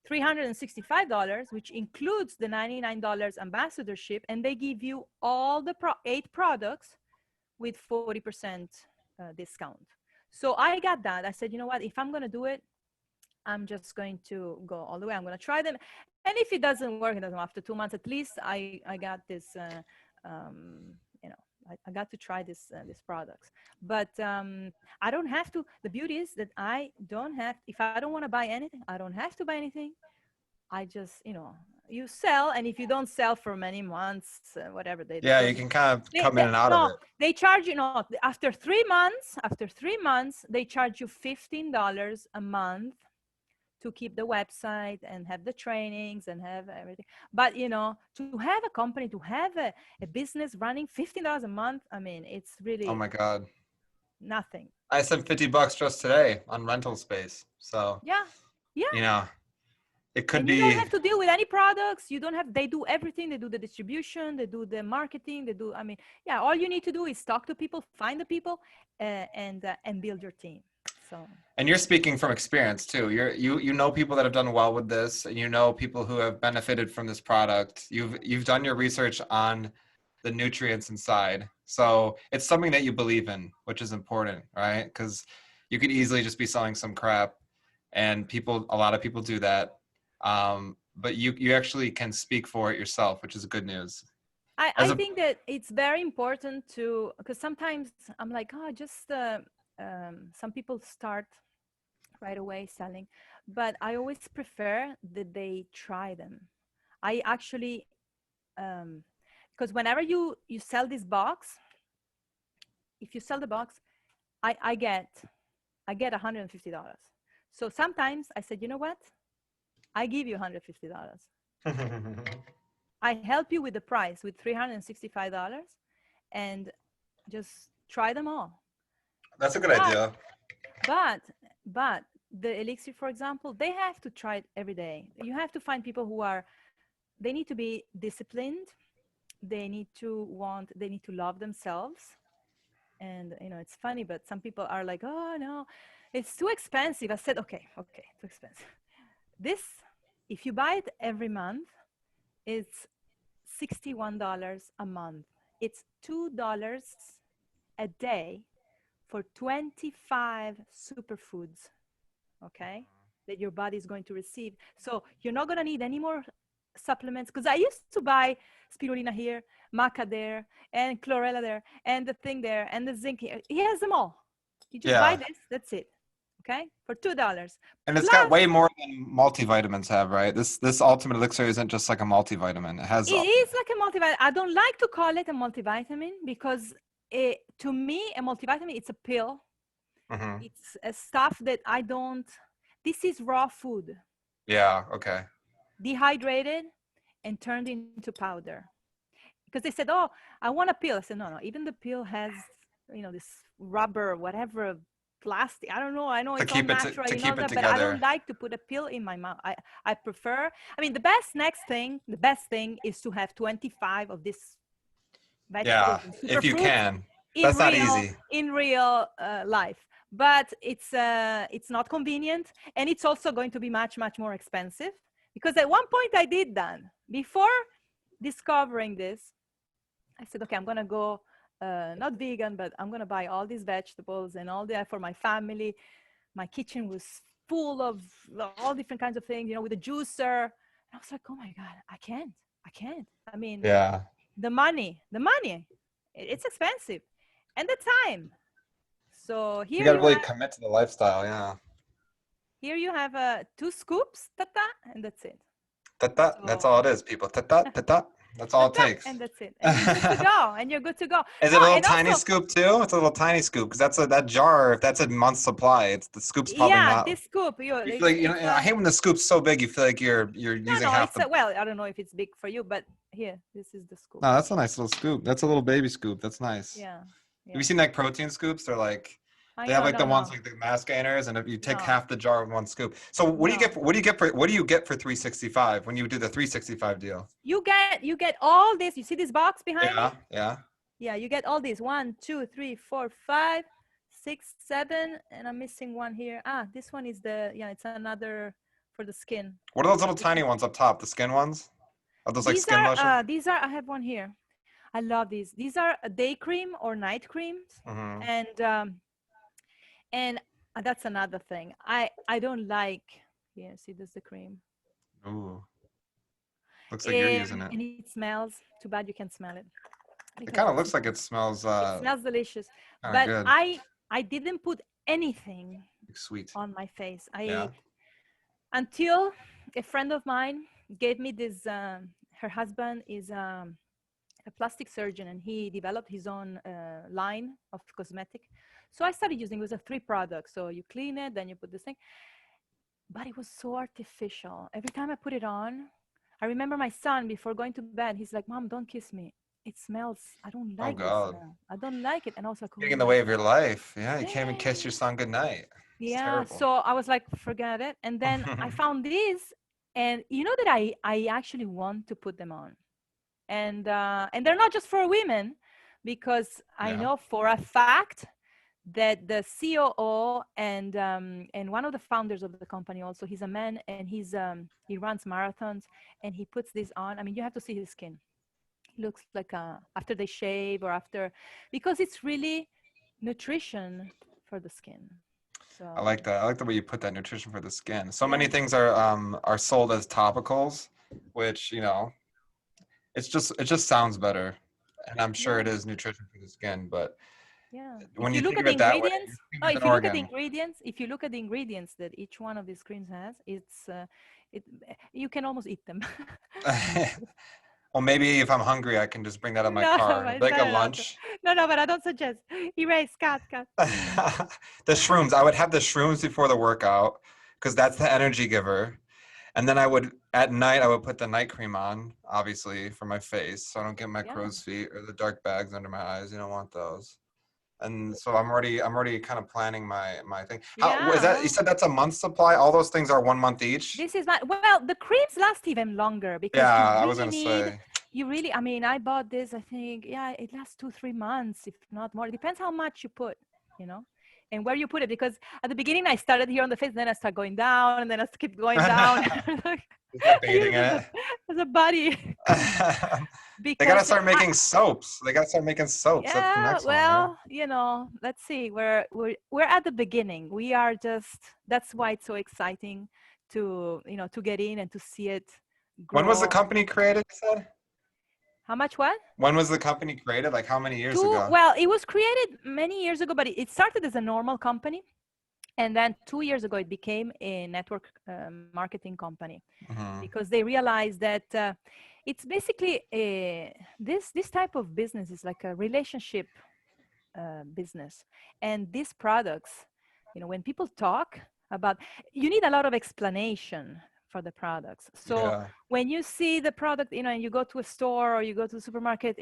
Speaker 2: $365, which includes the $99 ambassadorship, and they give you all the 8 products with 40% discount. So I got that. I said, you know what? If I'm going to do it, I'm just going to go all the way. I'm going to try them. And if it doesn't work, it doesn't. After 2 months, at least I got this, you know, I got to try these products. But I don't have to. The beauty is that I don't have, if I don't want to buy anything, I don't have to buy anything. I just, you sell. And if you don't sell for many months, whatever, they
Speaker 1: Yeah, you
Speaker 2: don't,
Speaker 1: can kind of come in and out of
Speaker 2: no,
Speaker 1: it.
Speaker 2: they charge you, no, after 3 months, they charge you $15 a month to keep the website and have the trainings and have everything. But to have a company, to have a business running $15 a month, I mean, it's
Speaker 1: Oh
Speaker 2: really
Speaker 1: my God.
Speaker 2: nothing.
Speaker 1: I spent $50 just today on rental space. So,
Speaker 2: Yeah, yeah.
Speaker 1: you know, it could
Speaker 2: And you don't
Speaker 1: be.
Speaker 2: have to deal with any products. You don't have, they do everything. They do the distribution, they do the marketing, yeah, all you need to do is talk to people, find the people, and build your team. So.
Speaker 1: And you're speaking from experience too. You know people that have done well with this, and you know people who have benefited from this product. You've done your research on the nutrients inside. So it's something that you believe in, which is important, right? Because you could easily just be selling some crap, and a lot of people do that. But you actually can speak for it yourself, which is good news.
Speaker 2: I think that it's very important to, because sometimes I'm like, oh, just some people start right away selling, but I always prefer that they try them. I actually, because whenever you sell this box, if you sell the box, I get $150. So sometimes I said, you know what? I give you $150. I help you with the price with $365 and just try them all.
Speaker 1: That's a good idea.
Speaker 2: But the elixir, for example, they have to try it every day. You have to find people they need to be disciplined. They need to love themselves. And, it's funny, but some people are like, oh, no, it's too expensive. I said, okay, too expensive. This, if you buy it every month, it's $61 a month. It's $2 a day for 25 superfoods, okay, that your body is going to receive. So you're not going to need any more supplements, because I used to buy spirulina here, maca there, and chlorella there, and the thing there, and the zinc here. He has them all. You just buy this, that's it. Okay, for $2.
Speaker 1: And it's got way more than multivitamins have, right? This Ultimate Elixir isn't just like a multivitamin. It
Speaker 2: is like a multivitamin. I don't like to call it a multivitamin because to me, a multivitamin, it's a pill. Mm-hmm. It's a stuff that this is raw food.
Speaker 1: Yeah, okay.
Speaker 2: Dehydrated and turned into powder. Because they said, oh, I want a pill. I said, no, even the pill has, this rubber, whatever, plastic. I don't know. I know it's all natural, but I don't like to put a pill in my mouth. I prefer, the best thing is to have 25 of this vegetables.
Speaker 1: Yeah, if you can. That's not easy.
Speaker 2: In real life. But it's not convenient. And it's also going to be much, much more expensive. Because at one point I did that. Before discovering this, I said, okay, I'm going to go not vegan, but I'm going to buy all these vegetables and all that for my family. My kitchen was full of all different kinds of things, with a juicer. And I was like, oh my God, I can't.
Speaker 1: Yeah.
Speaker 2: The money, it's expensive. And the time. So here
Speaker 1: you got to really commit to the lifestyle. Yeah.
Speaker 2: Here you have 2 scoops, and that's it.
Speaker 1: That's all it is, people. That's all it takes.
Speaker 2: And that's it. And you're good to go. And you're good to go.
Speaker 1: Is it a little tiny scoop too? It's a little tiny scoop because that jar. If that's a month's supply, it's the scoop's probably not.
Speaker 2: This scoop.
Speaker 1: I hate when the scoop's so big. You feel like you're using half the.
Speaker 2: Well, I don't know if it's big for you, but here, this is the scoop.
Speaker 1: No, that's a nice little scoop. That's a little baby scoop. That's nice.
Speaker 2: Yeah.
Speaker 1: Have you seen like protein scoops? They're like. They have like the ones like the mass gainers, and if you take half the jar with one scoop. So what do you get? What do you get for 365 when you do the 365 deal?
Speaker 2: You get all this. You see this box behind me?
Speaker 1: Yeah.
Speaker 2: Yeah, you get all these. 1, 2, 3, 4, 5, 6, 7, and I'm missing one here. This one is it's another for the skin.
Speaker 1: What are those little tiny ones up top? The skin ones? Are those like skin lotion?
Speaker 2: These are. I have one here. I love these. These are a day cream or night creams, and that's another thing. I don't like. Yeah, see, there's the cream.
Speaker 1: Ooh. Looks like you're using it.
Speaker 2: And it smells. Too bad you can't smell it.
Speaker 1: It kind of looks like it smells.
Speaker 2: It smells delicious. But good. I didn't put anything
Speaker 1: sweet
Speaker 2: on my face. Until a friend of mine gave me this. Her husband is a plastic surgeon, and he developed his own line of cosmetic. So I started using it. It was 3 products. So you clean it, then you put this thing. But it was so artificial. Every time I put it on, I remember my son before going to bed, he's like, Mom, don't kiss me. It smells. I don't like it. I don't like it. And I was like,
Speaker 1: getting in the way of your life. Yeah, you can't even kiss your son goodnight.
Speaker 2: Yeah. So I was like, forget it. And then I found these, And you know that I actually want to put them on. And they're not just for women, because I
Speaker 1: Yeah.
Speaker 2: know for a fact that the COO and one of the founders of the company also, he's a man, and he runs marathons, and he puts this on. I mean, you have to see his skin. He looks like after they shave or after, because it's really nutrition for the skin.
Speaker 1: I
Speaker 2: So
Speaker 1: like that. I like the way you put that, nutrition for the skin. So many
Speaker 2: yeah,
Speaker 1: things are sold as topicals, which, you know, it just sounds better. And I'm sure it
Speaker 2: yeah,
Speaker 1: is nutrition for the skin, but
Speaker 2: yeah.
Speaker 1: when
Speaker 2: If
Speaker 1: you
Speaker 2: you look
Speaker 1: think
Speaker 2: at
Speaker 1: of
Speaker 2: the
Speaker 1: it that way,
Speaker 2: ingredients,
Speaker 1: your skin
Speaker 2: oh,
Speaker 1: is an
Speaker 2: if you look at the
Speaker 1: organ.
Speaker 2: ingredients, if you look at the ingredients that each one of these creams has, it you can almost eat them.
Speaker 1: Well, maybe if I'm hungry, I can just bring that in my
Speaker 2: No,
Speaker 1: car.
Speaker 2: but
Speaker 1: Like a
Speaker 2: no, no, no,
Speaker 1: lunch.
Speaker 2: no, no, but I don't suggest. Erase, cut.
Speaker 1: The shrooms. I would have the shrooms before the workout because that's the energy giver. And then at night, I would put the night cream on, obviously, for my face, so I don't get my
Speaker 2: Yeah,
Speaker 1: crow's feet or the dark bags under my eyes. You don't want those. And so I'm already kind of planning my thing. How is
Speaker 2: yeah.
Speaker 1: that? You
Speaker 2: Well,
Speaker 1: said that's a month supply. All those things are 1 month each.
Speaker 2: this is my, well, the creams last even longer
Speaker 1: Yeah,
Speaker 2: because you
Speaker 1: I was
Speaker 2: really
Speaker 1: gonna
Speaker 2: need,
Speaker 1: say.
Speaker 2: I mean, I bought this, I think, yeah, it lasts 2, 3 months, if not more. It depends how much you put, you know, and where you put it. Because at the beginning, I started here on the face, then I start going down, and then I keep going down. Like,
Speaker 1: Is that
Speaker 2: I
Speaker 1: bathing
Speaker 2: use
Speaker 1: in
Speaker 2: it
Speaker 1: it?
Speaker 2: as a body cream
Speaker 1: They gotta
Speaker 2: because
Speaker 1: start making soaps. They gotta start making soaps. That's the
Speaker 2: yeah,
Speaker 1: next one, right?
Speaker 2: well, let's see. We're at the beginning. We are just, that's why it's so exciting to get in and to see it
Speaker 1: When was the
Speaker 2: grow.
Speaker 1: company created, you said?
Speaker 2: How much what?
Speaker 1: When was the company created? Like how many years ago?
Speaker 2: Well, it was created many years ago, but it started as a normal company. And then 2 years ago, it became a network marketing company
Speaker 1: Hmm.
Speaker 2: because they realized that it's basically this type of business is like a relationship business. And these products, when people talk about, you need a lot of explanation for the products. So
Speaker 1: Yeah,
Speaker 2: when you see the product, and you go to a store or you go to the supermarket,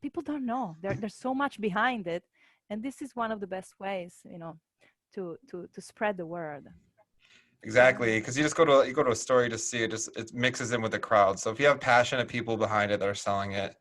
Speaker 2: people don't know. There's so much behind it. And this is one of the best ways, to spread the word. Yeah.
Speaker 1: exactly. Because you go to a store, you just see it. Just it mixes in with the crowd. So if you have passionate people behind it that are selling it,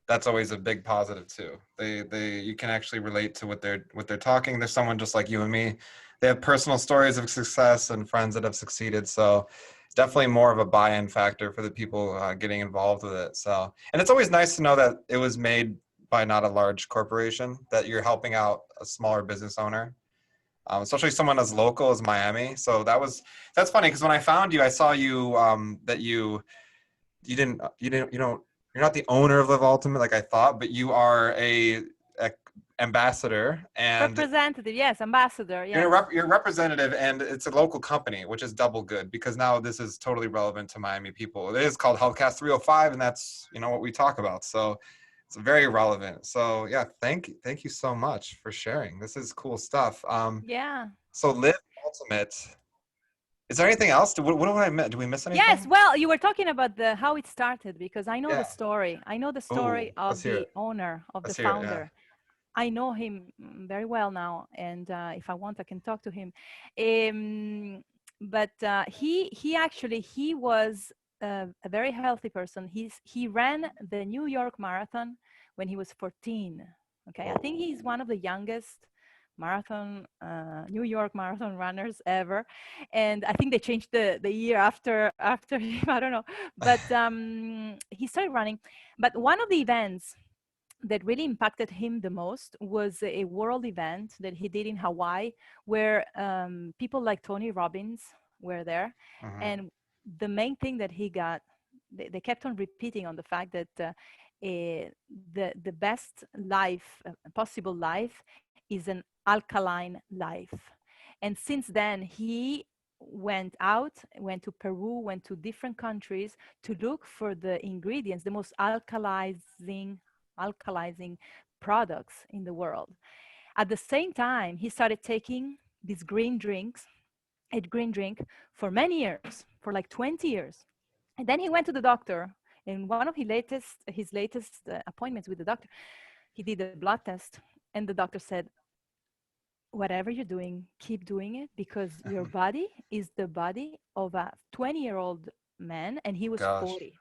Speaker 1: that's always a big positive too. They you can actually relate to what they're talking. There's someone just like you and me. They have personal stories of success and friends that have succeeded. So definitely more of a buy-in factor for the people getting involved with it. So, and it's always nice to know that it was made by not a large corporation, that you're helping out a smaller business owner, especially someone as local as Miami. So that's funny because when I found you, I saw you that you're not the owner of Live Ultimate like I thought, but you are a ambassador and
Speaker 2: Representative, yes, ambassador,
Speaker 1: you're a
Speaker 2: yes.
Speaker 1: you're a representative, and it's a local company, which is double good because now this is totally relevant to Miami people. It is called HealthCast 305, and that's what we talk about. So it's very relevant. So yeah, thank you so much for sharing. This is cool stuff.
Speaker 2: Yeah.
Speaker 1: So Live Ultimate. Is there anything else? What do I miss? Do we miss
Speaker 2: Yes,
Speaker 1: anything?
Speaker 2: well, you were talking about the how it started because I know the
Speaker 1: Yeah.
Speaker 2: story. I know the
Speaker 1: Oh,
Speaker 2: story
Speaker 1: let's
Speaker 2: of
Speaker 1: hear
Speaker 2: the
Speaker 1: it.
Speaker 2: owner, of the
Speaker 1: Let's hear it. Yeah.
Speaker 2: founder. I know him very well now, and if I want, I can talk to him. Um, but he was a very healthy person. He ran the New York Marathon when he was 14. Okay, I think
Speaker 1: Whoa.
Speaker 2: he's one of the youngest New York marathon runners ever, and I think they changed the year after him. I don't know, but he started running. But one of the events that really impacted him the most was a world event that he did in Hawaii, where people like Tony Robbins were there.
Speaker 1: Hmm.
Speaker 2: And the main thing that he got, they kept on repeating on the fact that the best life, possible life, is an alkaline life. And since then, he went to Peru, went to different countries to look for the ingredients, the most alkalizing products in the world. At the same time, he started taking these green drink for many years, for like 20 years. And then he went to the doctor. In one of his latest appointments with the doctor, he did a blood test, and the doctor said, whatever you're doing, keep doing it because your body is the body of a 20-year-old man, and he was
Speaker 1: Gosh.
Speaker 2: 40.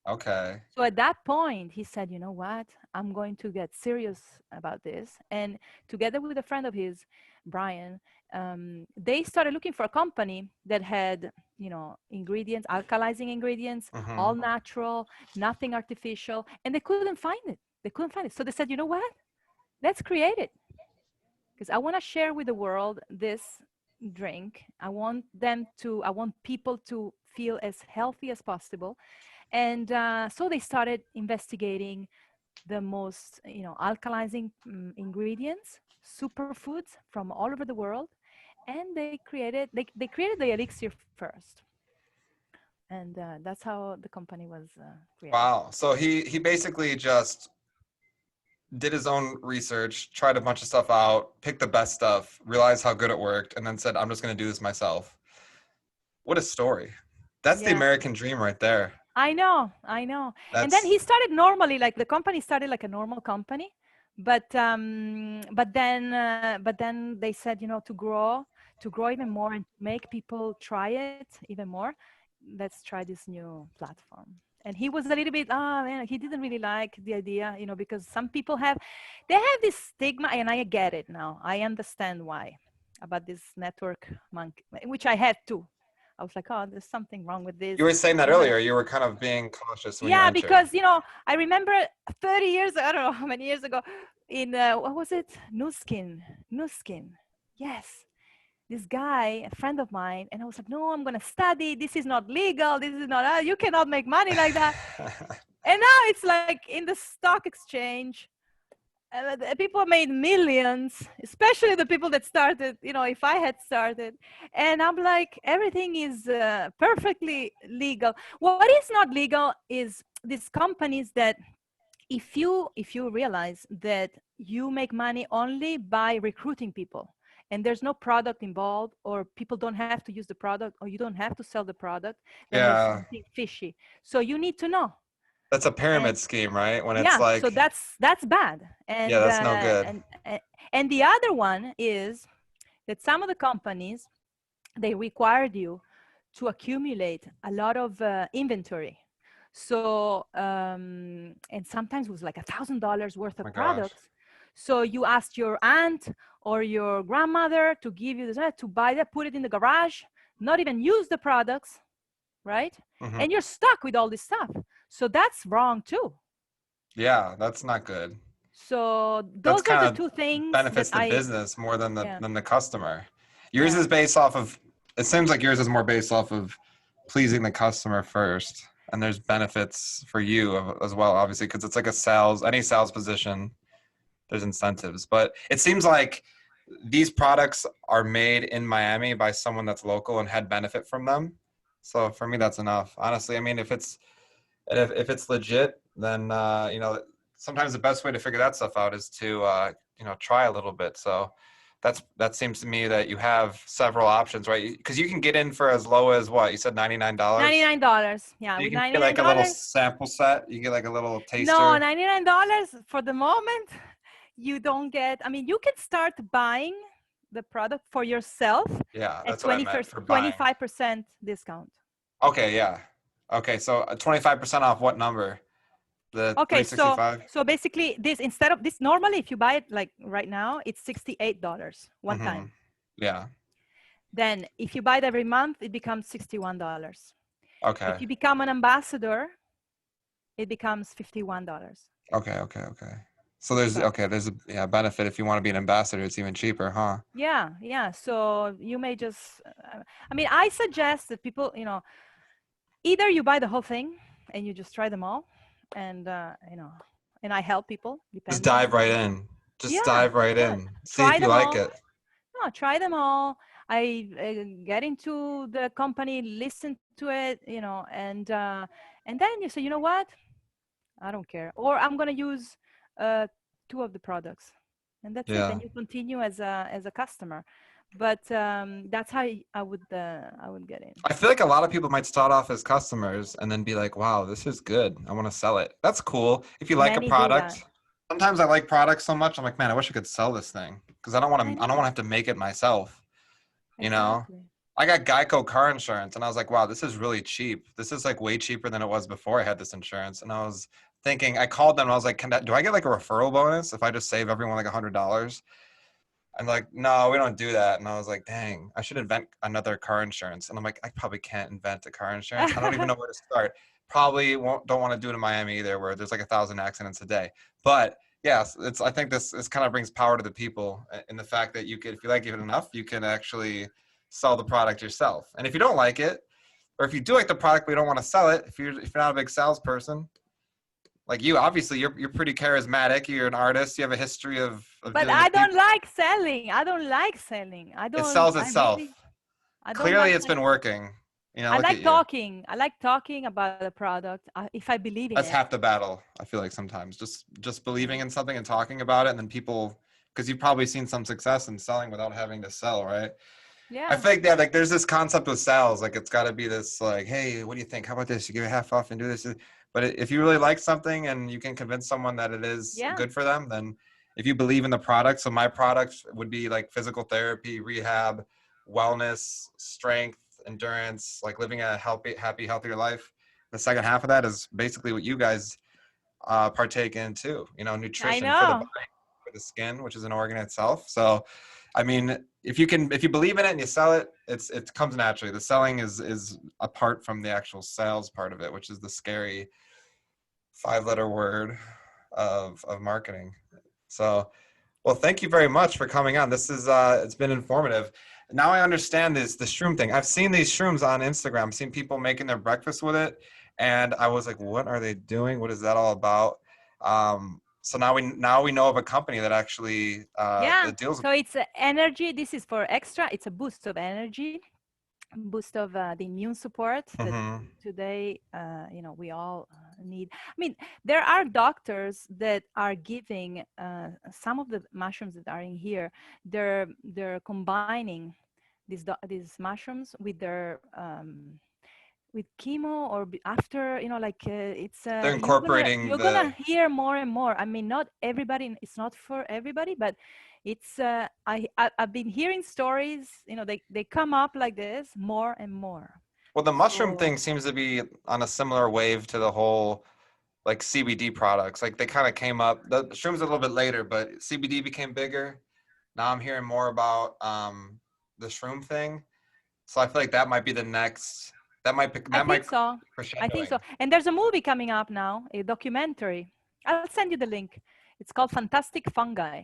Speaker 1: Okay.
Speaker 2: So at that point, he said, you know what? I'm going to get serious about this. And together with a friend of his, Brian, they started looking for a company that had, ingredients, alkalizing ingredients,
Speaker 1: Mm-hmm.
Speaker 2: all natural, nothing artificial, and they couldn't find it. They couldn't find it. So they said, you know what? Let's create it, because I want to share with the world this drink. I want people to feel as healthy as possible. And so they started investigating the most, alkalizing ingredients, superfoods from all over the world, and they created the elixir first, and that's how the company was created.
Speaker 1: Wow. So he basically just did his own research, tried a bunch of stuff out, picked the best stuff, realized how good it worked, and then said, I'm just going to do this myself. What a story. That's the
Speaker 2: Yeah.
Speaker 1: American dream right there.
Speaker 2: I know. And then
Speaker 1: That's
Speaker 2: he started normally, like the company started like a normal company, but then they said, to grow even more and make people try it even more, let's try this new platform. And he was a little bit, man, he didn't really like the idea, because some people have this stigma, and I get it now. I understand why, about this network monkey, which I had too. I was like, oh, there's something wrong with this.
Speaker 1: you were saying that
Speaker 2: You know,
Speaker 1: earlier. You were kind of being cautious when you
Speaker 2: yeah,
Speaker 1: entered.
Speaker 2: because I remember 30 years, I don't know how many years ago, in what was it? Nuskin. Yes, this guy, a friend of mine, and I was like, no, I'm gonna study. This is not legal. This is not. You cannot make money like that. And now it's like in the stock exchange. People made millions, especially the people that started, if I had started. And I'm like, everything is perfectly legal. What is not legal is these companies that if you realize that you make money only by recruiting people, and there's no product involved, or people don't have to use the product, or you don't have to sell the product, then there's
Speaker 1: Yeah.
Speaker 2: something fishy. So you need to know.
Speaker 1: That's a
Speaker 2: And
Speaker 1: pyramid scheme, right? When it's
Speaker 2: yeah, so
Speaker 1: like,
Speaker 2: that's bad.
Speaker 1: yeah,
Speaker 2: And
Speaker 1: that's no good.
Speaker 2: and the other one is that some of the companies, they required you to accumulate a lot of inventory. So and sometimes it was like $1,000 worth
Speaker 1: Oh
Speaker 2: of
Speaker 1: my gosh.
Speaker 2: products. So you asked your aunt or your grandmother to give you this, to buy that, put it in the garage, not even use the products, right?
Speaker 1: Mm-hmm.
Speaker 2: And you're stuck with all this stuff. So that's wrong too.
Speaker 1: Yeah, that's not good.
Speaker 2: So
Speaker 1: That's
Speaker 2: those are
Speaker 1: kind
Speaker 2: the
Speaker 1: of
Speaker 2: two things that
Speaker 1: benefits the business more than
Speaker 2: yeah,
Speaker 1: the customer. Yours
Speaker 2: yeah.
Speaker 1: is based off of, it seems like yours is more based off of pleasing the customer first, and there's benefits for you as well, obviously, because it's like any sales position, there's incentives. But it seems like these products are made in Miami by someone that's local and had benefit from them. So for me, that's enough. Honestly, I mean, if it's legit, then sometimes the best way to figure that stuff out is to try a little bit. So that seems to me that you have several options, right? Because you can get in for as low as what you said, $99.
Speaker 2: $99. Yeah,
Speaker 1: You
Speaker 2: with
Speaker 1: can get like a little
Speaker 2: $99.
Speaker 1: sample set. You get like a little
Speaker 2: No,
Speaker 1: taster.
Speaker 2: $99 for the moment. You don't get, I mean, you can start buying the product for yourself
Speaker 1: Yeah,
Speaker 2: at
Speaker 1: that's what I meant for buying.
Speaker 2: 25% discount.
Speaker 1: Okay, yeah. Okay, so 25% off what number? The
Speaker 2: Okay, so
Speaker 1: 365?
Speaker 2: basically this, instead of this, normally if you buy it like right now, it's $68 one
Speaker 1: Mm-hmm.
Speaker 2: time.
Speaker 1: Yeah.
Speaker 2: Then if you buy it every month, it becomes $61.
Speaker 1: Okay.
Speaker 2: If you become an ambassador, it becomes $51.
Speaker 1: Okay. So there's
Speaker 2: So
Speaker 1: a benefit if you want to be an ambassador, it's even cheaper, huh?
Speaker 2: yeah. So you may just, I mean, I suggest that people, either you buy the whole thing and you just try them all, and and I help people
Speaker 1: Just
Speaker 2: depending.
Speaker 1: dive right in. Just
Speaker 2: Yeah,
Speaker 1: dive right
Speaker 2: yeah.
Speaker 1: in. See
Speaker 2: Try
Speaker 1: if you
Speaker 2: them
Speaker 1: like
Speaker 2: all.
Speaker 1: it.
Speaker 2: No, try them all. I get into the company, listen to it, and then you say, you know what? I don't care, or I'm gonna use uh, two of the products, and that's it.
Speaker 1: Yeah.
Speaker 2: Then you continue as a customer, but that's how I would get in.
Speaker 1: I feel like a lot of people might start off as customers and then be like, wow, this is good. I want to sell it. That's cool. If you like a
Speaker 2: Many do that.
Speaker 1: product, sometimes I like products so much. I'm like, man, I wish I could sell this thing because I don't want
Speaker 2: I
Speaker 1: to
Speaker 2: know
Speaker 1: have to make it myself. You know,
Speaker 2: exactly.
Speaker 1: I got Geico car insurance, and I was like, wow, this is really cheap. This is like way cheaper than it was before I had this insurance. And I was thinking, I called them and I was like, do I get like a referral bonus if I just save everyone like $100? And like, no, we don't do that. And I was like, dang, I should invent another car insurance. And I'm like, I probably can't invent a car insurance. I don't even know where to start. Probably don't want to do it in Miami either, where there's like 1,000 accidents a day. But yes, I think this kind of brings power to the people in the fact that you could, if you like it enough, you can actually sell the product yourself. And if you don't like it, or if you do like the product but you don't want to sell it, if you're not a big salesperson, like you, obviously you're pretty charismatic. You're an artist. You have a history of
Speaker 2: But
Speaker 1: dealing
Speaker 2: I
Speaker 1: with
Speaker 2: don't
Speaker 1: people.
Speaker 2: like selling. I don't like selling.
Speaker 1: It sells
Speaker 2: I
Speaker 1: itself.
Speaker 2: really, I don't
Speaker 1: Clearly
Speaker 2: like
Speaker 1: it's been
Speaker 2: selling.
Speaker 1: working.
Speaker 2: I
Speaker 1: Look at
Speaker 2: like
Speaker 1: you.
Speaker 2: talking. I like talking about the product if I believe in
Speaker 1: That's
Speaker 2: it.
Speaker 1: half the battle. I feel like sometimes just believing
Speaker 2: Yeah.
Speaker 1: in something and talking about it, and then people, because you've probably seen some success in selling without having to sell, right? I
Speaker 2: Yeah.
Speaker 1: feel like, yeah, like there's this concept with sales, like it's got to be this like, hey, what do you think? How about this? You give it half off and do this. But if you really like something and you can convince someone that it is
Speaker 2: Yeah.
Speaker 1: good for them, then if you believe in the product, so my product would be like physical therapy, rehab, wellness, strength, endurance, like living a happy, healthier life. The second half of that is basically what you guys partake in too.
Speaker 2: I
Speaker 1: Nutrition for the
Speaker 2: know.
Speaker 1: body, for the skin, which is an organ itself. So, I mean, if you believe in it and you sell it, it comes naturally. The selling is apart from the actual sales part of it, which is the scary 5-letter word of marketing. So, well, thank you very much for coming on. This is it's been informative. Now I understand the shroom thing. I've seen these shrooms on Instagram. I've seen people making their breakfast with it, and I was like, what are they doing? What is that all about? So now we know of a company that actually
Speaker 2: Yeah.
Speaker 1: that deals with.
Speaker 2: So it's energy. This is for extra. It's a boost of energy, boost of the immune support that
Speaker 1: Mm-hmm.
Speaker 2: today, we all need. I mean, there are doctors that are giving some of the mushrooms that are in here. They're combining these mushrooms with their with chemo or after, like it's
Speaker 1: They're
Speaker 2: you're
Speaker 1: incorporating
Speaker 2: gonna
Speaker 1: the.
Speaker 2: hear more and more. I mean, not everybody, it's not for everybody, but it's I've been hearing stories, they come up like this more and more.
Speaker 1: Well, the mushroom
Speaker 2: So
Speaker 1: thing seems to be on a similar wave to the whole like CBD products. Like they kind of came up. The shrooms a little bit later, but CBD became bigger. Now I'm hearing more about the shroom thing. So I feel like that might be the next.
Speaker 2: I
Speaker 1: That might
Speaker 2: think so. I think
Speaker 1: crescendoing.
Speaker 2: so. And there's a movie coming up now, a documentary. I'll send you the link. It's called Fantastic Fungi.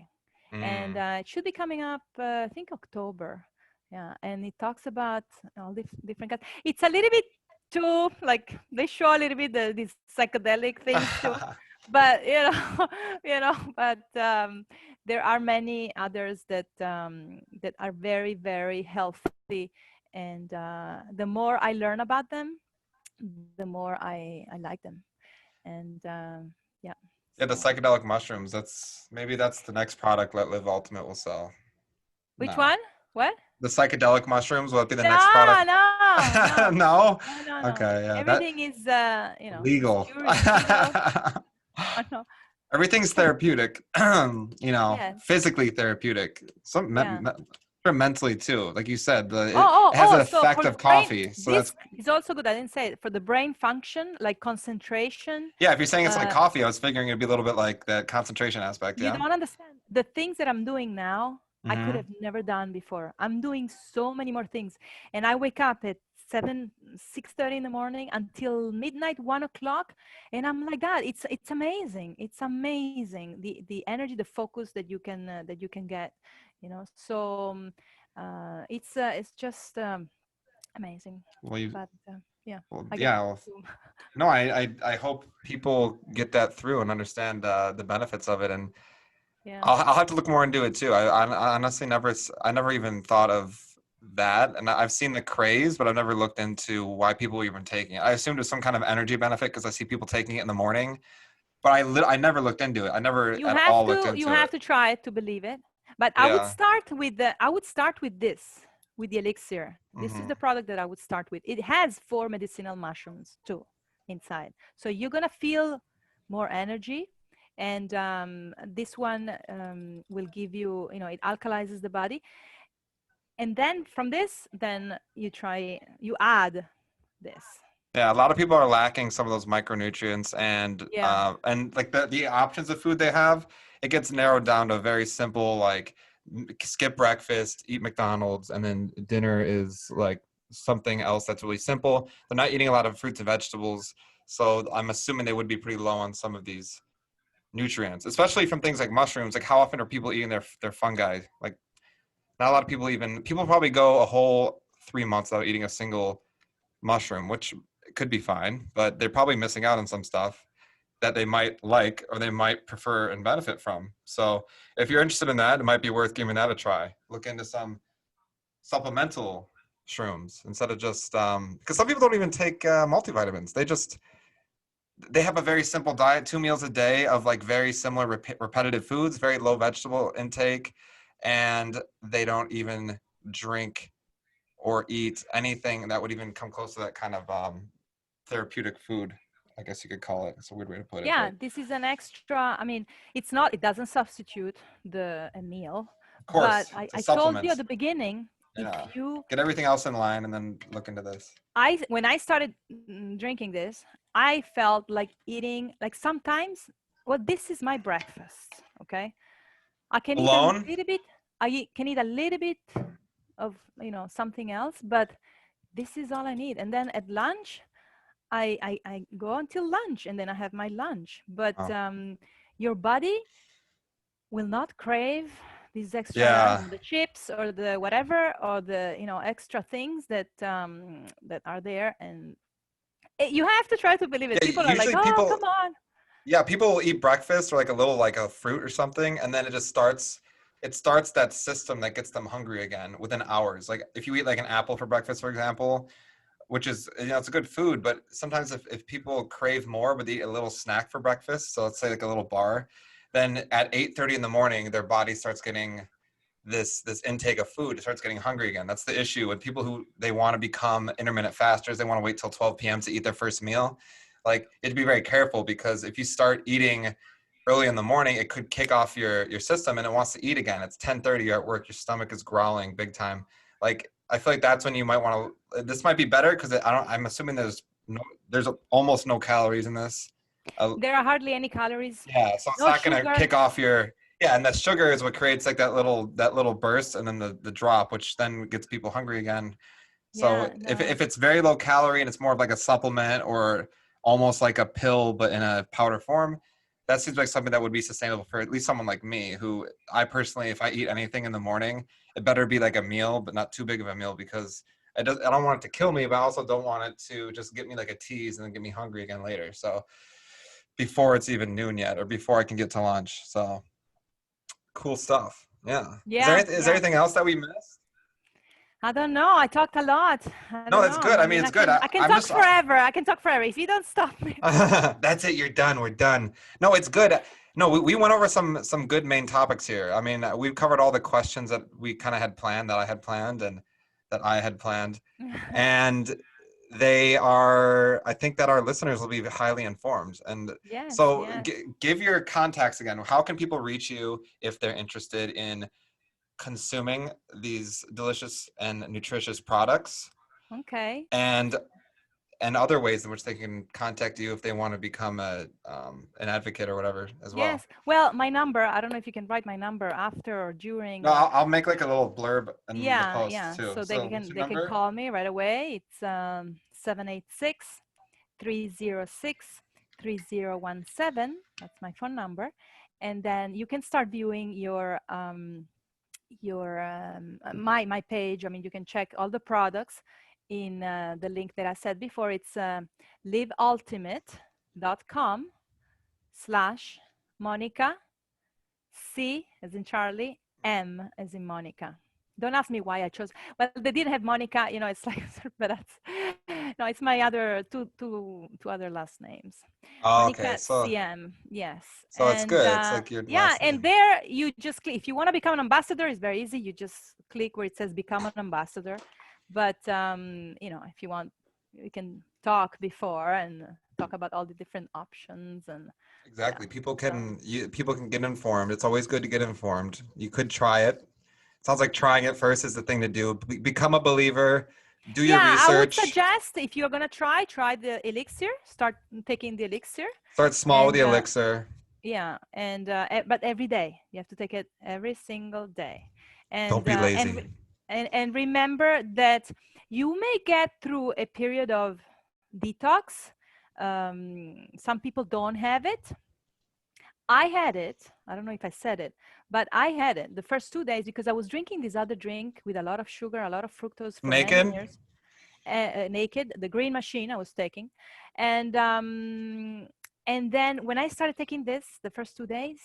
Speaker 2: And
Speaker 1: Mm.
Speaker 2: it should be coming up, I think October. Yeah, and it talks about all different kinds. It's a little bit too, like, they show a little bit these psychedelic things too. But but there are many others that are very, very healthy. And the more I learn about them, the more I like them. And yeah,
Speaker 1: Yeah, the
Speaker 2: so
Speaker 1: psychedelic mushrooms. That's the next product that Live Ultimate will sell.
Speaker 2: which
Speaker 1: No,
Speaker 2: one? What?
Speaker 1: the psychedelic mushrooms will it be the next
Speaker 2: No,
Speaker 1: product?
Speaker 2: no, no,
Speaker 1: No.
Speaker 2: no, no, no.
Speaker 1: Okay, yeah, that
Speaker 2: Everything is,
Speaker 1: legal.
Speaker 2: secure, legal. I know.
Speaker 1: Everything's therapeutic,
Speaker 2: Yes.
Speaker 1: physically therapeutic.
Speaker 2: Yeah.
Speaker 1: Mentally too. Like you said,
Speaker 2: Oh,
Speaker 1: it has
Speaker 2: oh,
Speaker 1: an
Speaker 2: oh. So
Speaker 1: effect
Speaker 2: for the
Speaker 1: of
Speaker 2: brain,
Speaker 1: coffee. So
Speaker 2: this
Speaker 1: that's,
Speaker 2: is also good. I didn't say it. For the brain function, like concentration,
Speaker 1: yeah, if you're saying it's like
Speaker 2: uh,
Speaker 1: coffee, I was figuring it'd be a little bit like that concentration aspect,
Speaker 2: you
Speaker 1: yeah?
Speaker 2: don't understand the things that I'm doing now. I could
Speaker 1: Mm-hmm.
Speaker 2: have never done before. I'm doing so many more things, and I wake up at 6:30 in the morning until midnight, 1 o'clock, and I'm like that. It's amazing. It's amazing the energy, the focus that you can get. So it's just amazing.
Speaker 1: Well,
Speaker 2: But yeah,
Speaker 1: well,
Speaker 2: I get
Speaker 1: yeah. Well, no, I hope people get that through and understand the benefits of it, and
Speaker 2: yeah.
Speaker 1: I'll have to look more into it too. I honestly I never even thought of that, and I've seen the craze, but I've never looked into why people were even taking it. I assumed it was some kind of energy benefit because I see people taking it in the morning, but I never looked into it. I never
Speaker 2: You
Speaker 1: at
Speaker 2: have
Speaker 1: all looked
Speaker 2: to you
Speaker 1: into
Speaker 2: have
Speaker 1: it.
Speaker 2: to try it to believe it. But
Speaker 1: Yeah.
Speaker 2: I would start with this, with the elixir. This is
Speaker 1: Hmm.
Speaker 2: the product that I would start with. It has 4 medicinal mushrooms too inside, so you're gonna feel more energy. And this one will give you, it alkalizes the body. And then from this, then you add this.
Speaker 1: Yeah, a lot of people are lacking some of those micronutrients,
Speaker 2: Yeah.
Speaker 1: and like the options of food they have, it gets narrowed down to a very simple, like skip breakfast, eat McDonald's, and then dinner is like something else that's really simple. They're not eating a lot of fruits and vegetables, so I'm assuming they would be pretty low on some of these nutrients, especially from things like mushrooms. Like how often are people eating their fungi? Like not a lot of people probably go a whole 3 months without eating a single mushroom, which could be fine, but they're probably missing out on some stuff that they might like or they might prefer and benefit from. So if you're interested in that, it might be worth giving that a try. Look into some supplemental shrooms instead of just because some people don't even take multivitamins. They have a very simple diet, 2 meals a day of like very similar repetitive foods, very low vegetable intake, and they don't even drink or eat anything that would even come close to that kind of therapeutic food, I guess you could call it. It's a weird way to put it.
Speaker 2: Yeah,
Speaker 1: But
Speaker 2: this is an extra. I mean, it doesn't substitute a meal,
Speaker 1: of
Speaker 2: but
Speaker 1: course, it's a
Speaker 2: I told you
Speaker 1: supplement.
Speaker 2: at the beginning, if
Speaker 1: Yeah.
Speaker 2: you,
Speaker 1: Get everything else in line and then look into this.
Speaker 2: when I started drinking this, I felt like eating, like sometimes, well, this is my breakfast, okay? I can eat a
Speaker 1: Alone?
Speaker 2: little bit, can eat a little bit of, something else, but this is all I need. And then at lunch, I go until lunch and then I have my lunch. But
Speaker 1: Oh.
Speaker 2: your body will not crave these extra, I don't
Speaker 1: Yeah.
Speaker 2: know, the chips or the whatever, or the, extra things that that are there. And you have to try to believe it.
Speaker 1: Yeah,
Speaker 2: People are like,
Speaker 1: usually
Speaker 2: oh,
Speaker 1: people
Speaker 2: come on.
Speaker 1: yeah, people will eat breakfast or like a little like a fruit or something, and then it starts that system that gets them hungry again within hours. Like if you eat like an apple for breakfast, for example, which is, it's a good food, but sometimes if people crave more but they eat a little snack for breakfast, so let's say like a little bar, then at 8:30 in the morning their body starts getting this intake of food. It starts getting hungry again. That's the issue with people who they want to become intermittent fasters. They want to wait till 12 p.m. to eat their first meal. Like you have to be very careful, because if you start eating early in the morning, it could kick off your system and it wants to eat again. It's 10:30, you're at work, your stomach is growling big time. Like I feel like that's when you might want to. This might be better because I'm assuming there's almost no calories in this.
Speaker 2: There are hardly any calories,
Speaker 1: Yeah, so it's
Speaker 2: no
Speaker 1: not gonna
Speaker 2: sugar.
Speaker 1: kick off your. Yeah, and that sugar is what creates like that little burst, and then the drop, which then gets people hungry again. So
Speaker 2: Yeah,
Speaker 1: if
Speaker 2: no.
Speaker 1: it's very low calorie and it's more of like a supplement or almost like a pill but in a powder form, that seems like something that would be sustainable for at least someone like me, who I personally, if I eat anything in the morning, it better be like a meal, but not too big of a meal, because I don't want it to kill me, but I also don't want it to just get me like a tease and then get me hungry again later. So before it's even noon yet, or before I can get to lunch. So cool stuff. Yeah.
Speaker 2: Yeah,
Speaker 1: Is there
Speaker 2: yeah.
Speaker 1: anything else that we missed?
Speaker 2: I don't know. I talked a lot. I
Speaker 1: No,
Speaker 2: don't
Speaker 1: that's
Speaker 2: know.
Speaker 1: good. I
Speaker 2: I
Speaker 1: mean,
Speaker 2: mean,
Speaker 1: it's good.
Speaker 2: I can
Speaker 1: I'm
Speaker 2: talk
Speaker 1: just
Speaker 2: forever. I can talk forever if you don't stop me.
Speaker 1: That's it. You're done. We're done. No, it's good. No, we went over some good main topics here. I mean, we've covered all the questions that we kind of had planned, that I had planned, and that I had planned. And I think that our listeners will be highly informed. And
Speaker 2: Yes,
Speaker 1: so
Speaker 2: yes.
Speaker 1: give your contacts again. How can people reach you if they're interested in consuming these delicious and nutritious products,
Speaker 2: Okay.
Speaker 1: and other ways in which they can contact you if they want to become an advocate or whatever as well?
Speaker 2: Yes. Well, my number, I don't know if you can write my number after or during
Speaker 1: No,
Speaker 2: or
Speaker 1: I'll make like a little blurb in the
Speaker 2: yeah,
Speaker 1: post
Speaker 2: yeah.
Speaker 1: too.
Speaker 2: So
Speaker 1: So what's your
Speaker 2: they can
Speaker 1: number?
Speaker 2: call me right away. It's 786-306-3017. That's my phone number. And then you can start viewing my page. I mean, you can check all the products in the link that I said before. It's liveultimate.com/Monica, C as in Charlie, M as in Monica. Don't ask me why I chose. Well, they didn't have Monica. It's like, but that's no. It's my other two other last names.
Speaker 1: Oh, okay.
Speaker 2: Monica CM. Yes,
Speaker 1: So it's
Speaker 2: and
Speaker 1: good. It's like your
Speaker 2: yeah,
Speaker 1: last
Speaker 2: and
Speaker 1: name.
Speaker 2: there you just click. If you want to become an ambassador, it's very easy. You just click where it says become an ambassador. But if you want, we can talk before and talk about all the different options and yeah.
Speaker 1: Exactly.
Speaker 2: So
Speaker 1: People can get informed. It's always good to get informed. You could try it. Sounds like trying it first is the thing to do. Become a believer. Do your
Speaker 2: Yeah, I would
Speaker 1: research.
Speaker 2: suggest if you're gonna try the elixir. Start taking the elixir.
Speaker 1: Start small with the
Speaker 2: And,
Speaker 1: elixir.
Speaker 2: Yeah, and but every day you have to take it every single day,
Speaker 1: Don't
Speaker 2: and
Speaker 1: be lazy.
Speaker 2: and remember that you may get through a period of detox. Some people don't have it. I had it. I don't know if I said it, but I had it the first 2 days because I was drinking this other drink with a lot of sugar, a lot of fructose for many
Speaker 1: Naked?
Speaker 2: years. Naked, the green machine I was taking, and then when I started taking this, the first 2 days,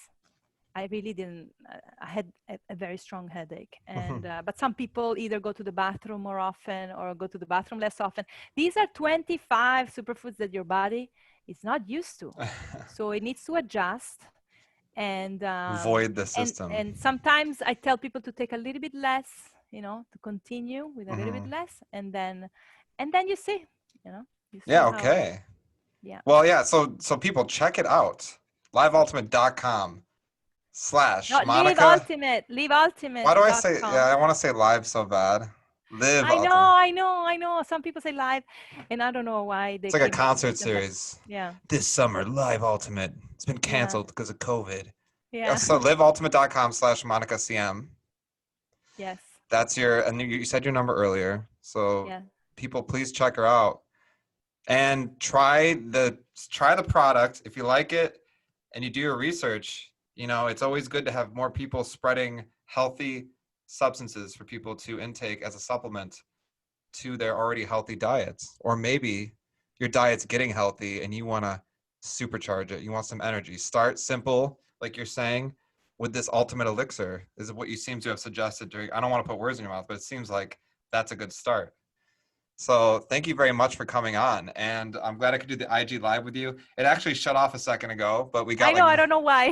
Speaker 2: I really didn't. I had a very strong headache, and but some people either go to the bathroom more often or go to the bathroom less often. These are 25 superfoods that your body is not used to, so it needs to adjust. And
Speaker 1: Void the system.
Speaker 2: and sometimes I tell people to take a little bit less, to continue with a little bit less, and then you see, you see
Speaker 1: Yeah,
Speaker 2: how.
Speaker 1: okay.
Speaker 2: Yeah.
Speaker 1: Well, yeah, so people check it out. liveultimate.com/Monica.
Speaker 2: Live Ultimate.
Speaker 1: Why do I say, yeah, I want to say live so bad. Live
Speaker 2: I
Speaker 1: Ultimate.
Speaker 2: I know. Some people say live, and I don't know why they.
Speaker 1: It's like a
Speaker 2: came up with
Speaker 1: concert
Speaker 2: it and
Speaker 1: series.
Speaker 2: yeah.
Speaker 1: This summer, Live Ultimate. It's been
Speaker 2: Yeah.
Speaker 1: canceled because of COVID.
Speaker 2: Yeah.
Speaker 1: So liveultimate.com/MonicaCM.
Speaker 2: Yes.
Speaker 1: That's and you said your number earlier. So
Speaker 2: Yeah.
Speaker 1: people, please check her out and try the product. If you like it and you do your research, it's always good to have more people spreading healthy substances for people to intake as a supplement to their already healthy diets. Or maybe your diet's getting healthy and you want to supercharge it. You want some energy. Start simple, like you're saying, with this ultimate elixir. This is what you seem to have suggested during. I don't want to put words in your mouth, but it seems like that's a good start. So thank you very much for coming on, and I'm glad I could do the IG live with you. It actually shut off a second ago, but we got.
Speaker 2: I know. I don't know why.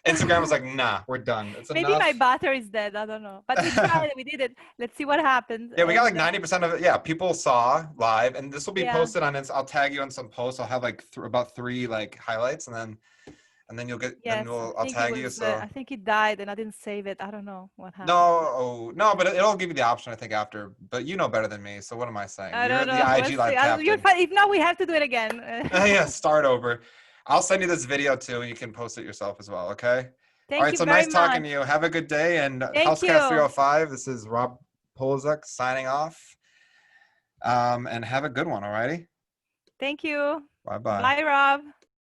Speaker 1: Instagram was like, nah, we're done. It's
Speaker 2: Maybe
Speaker 1: enough.
Speaker 2: my battery is dead. I don't know. But we tried it. We did it. Let's see what happens.
Speaker 1: Yeah, we got like 90% of it. Yeah, people saw live, and this will be posted on. I'll tag you on some posts. I'll have like about 3 like highlights, and then you'll get.
Speaker 2: Yes,
Speaker 1: I'll tag you. So
Speaker 2: I think it died, and I didn't save it. I don't know what happened.
Speaker 1: No, but it'll give you the option I think after. But you know better than me, so what am I saying?
Speaker 2: I
Speaker 1: You're
Speaker 2: don't know.
Speaker 1: the IG live captain.
Speaker 2: If not, we have to do it again.
Speaker 1: Yeah, start over. I'll send you this video too, and you can post it yourself as well. Okay.
Speaker 2: Thank
Speaker 1: All right.
Speaker 2: you
Speaker 1: So
Speaker 2: very
Speaker 1: nice talking
Speaker 2: much.
Speaker 1: to you. Have a good day. And
Speaker 2: Thank
Speaker 1: HealthCast
Speaker 2: you.
Speaker 1: 305. This is Rob Polizek signing off. And have a good one. All righty.
Speaker 2: Thank you.
Speaker 1: Bye-bye.
Speaker 2: Bye, Rob.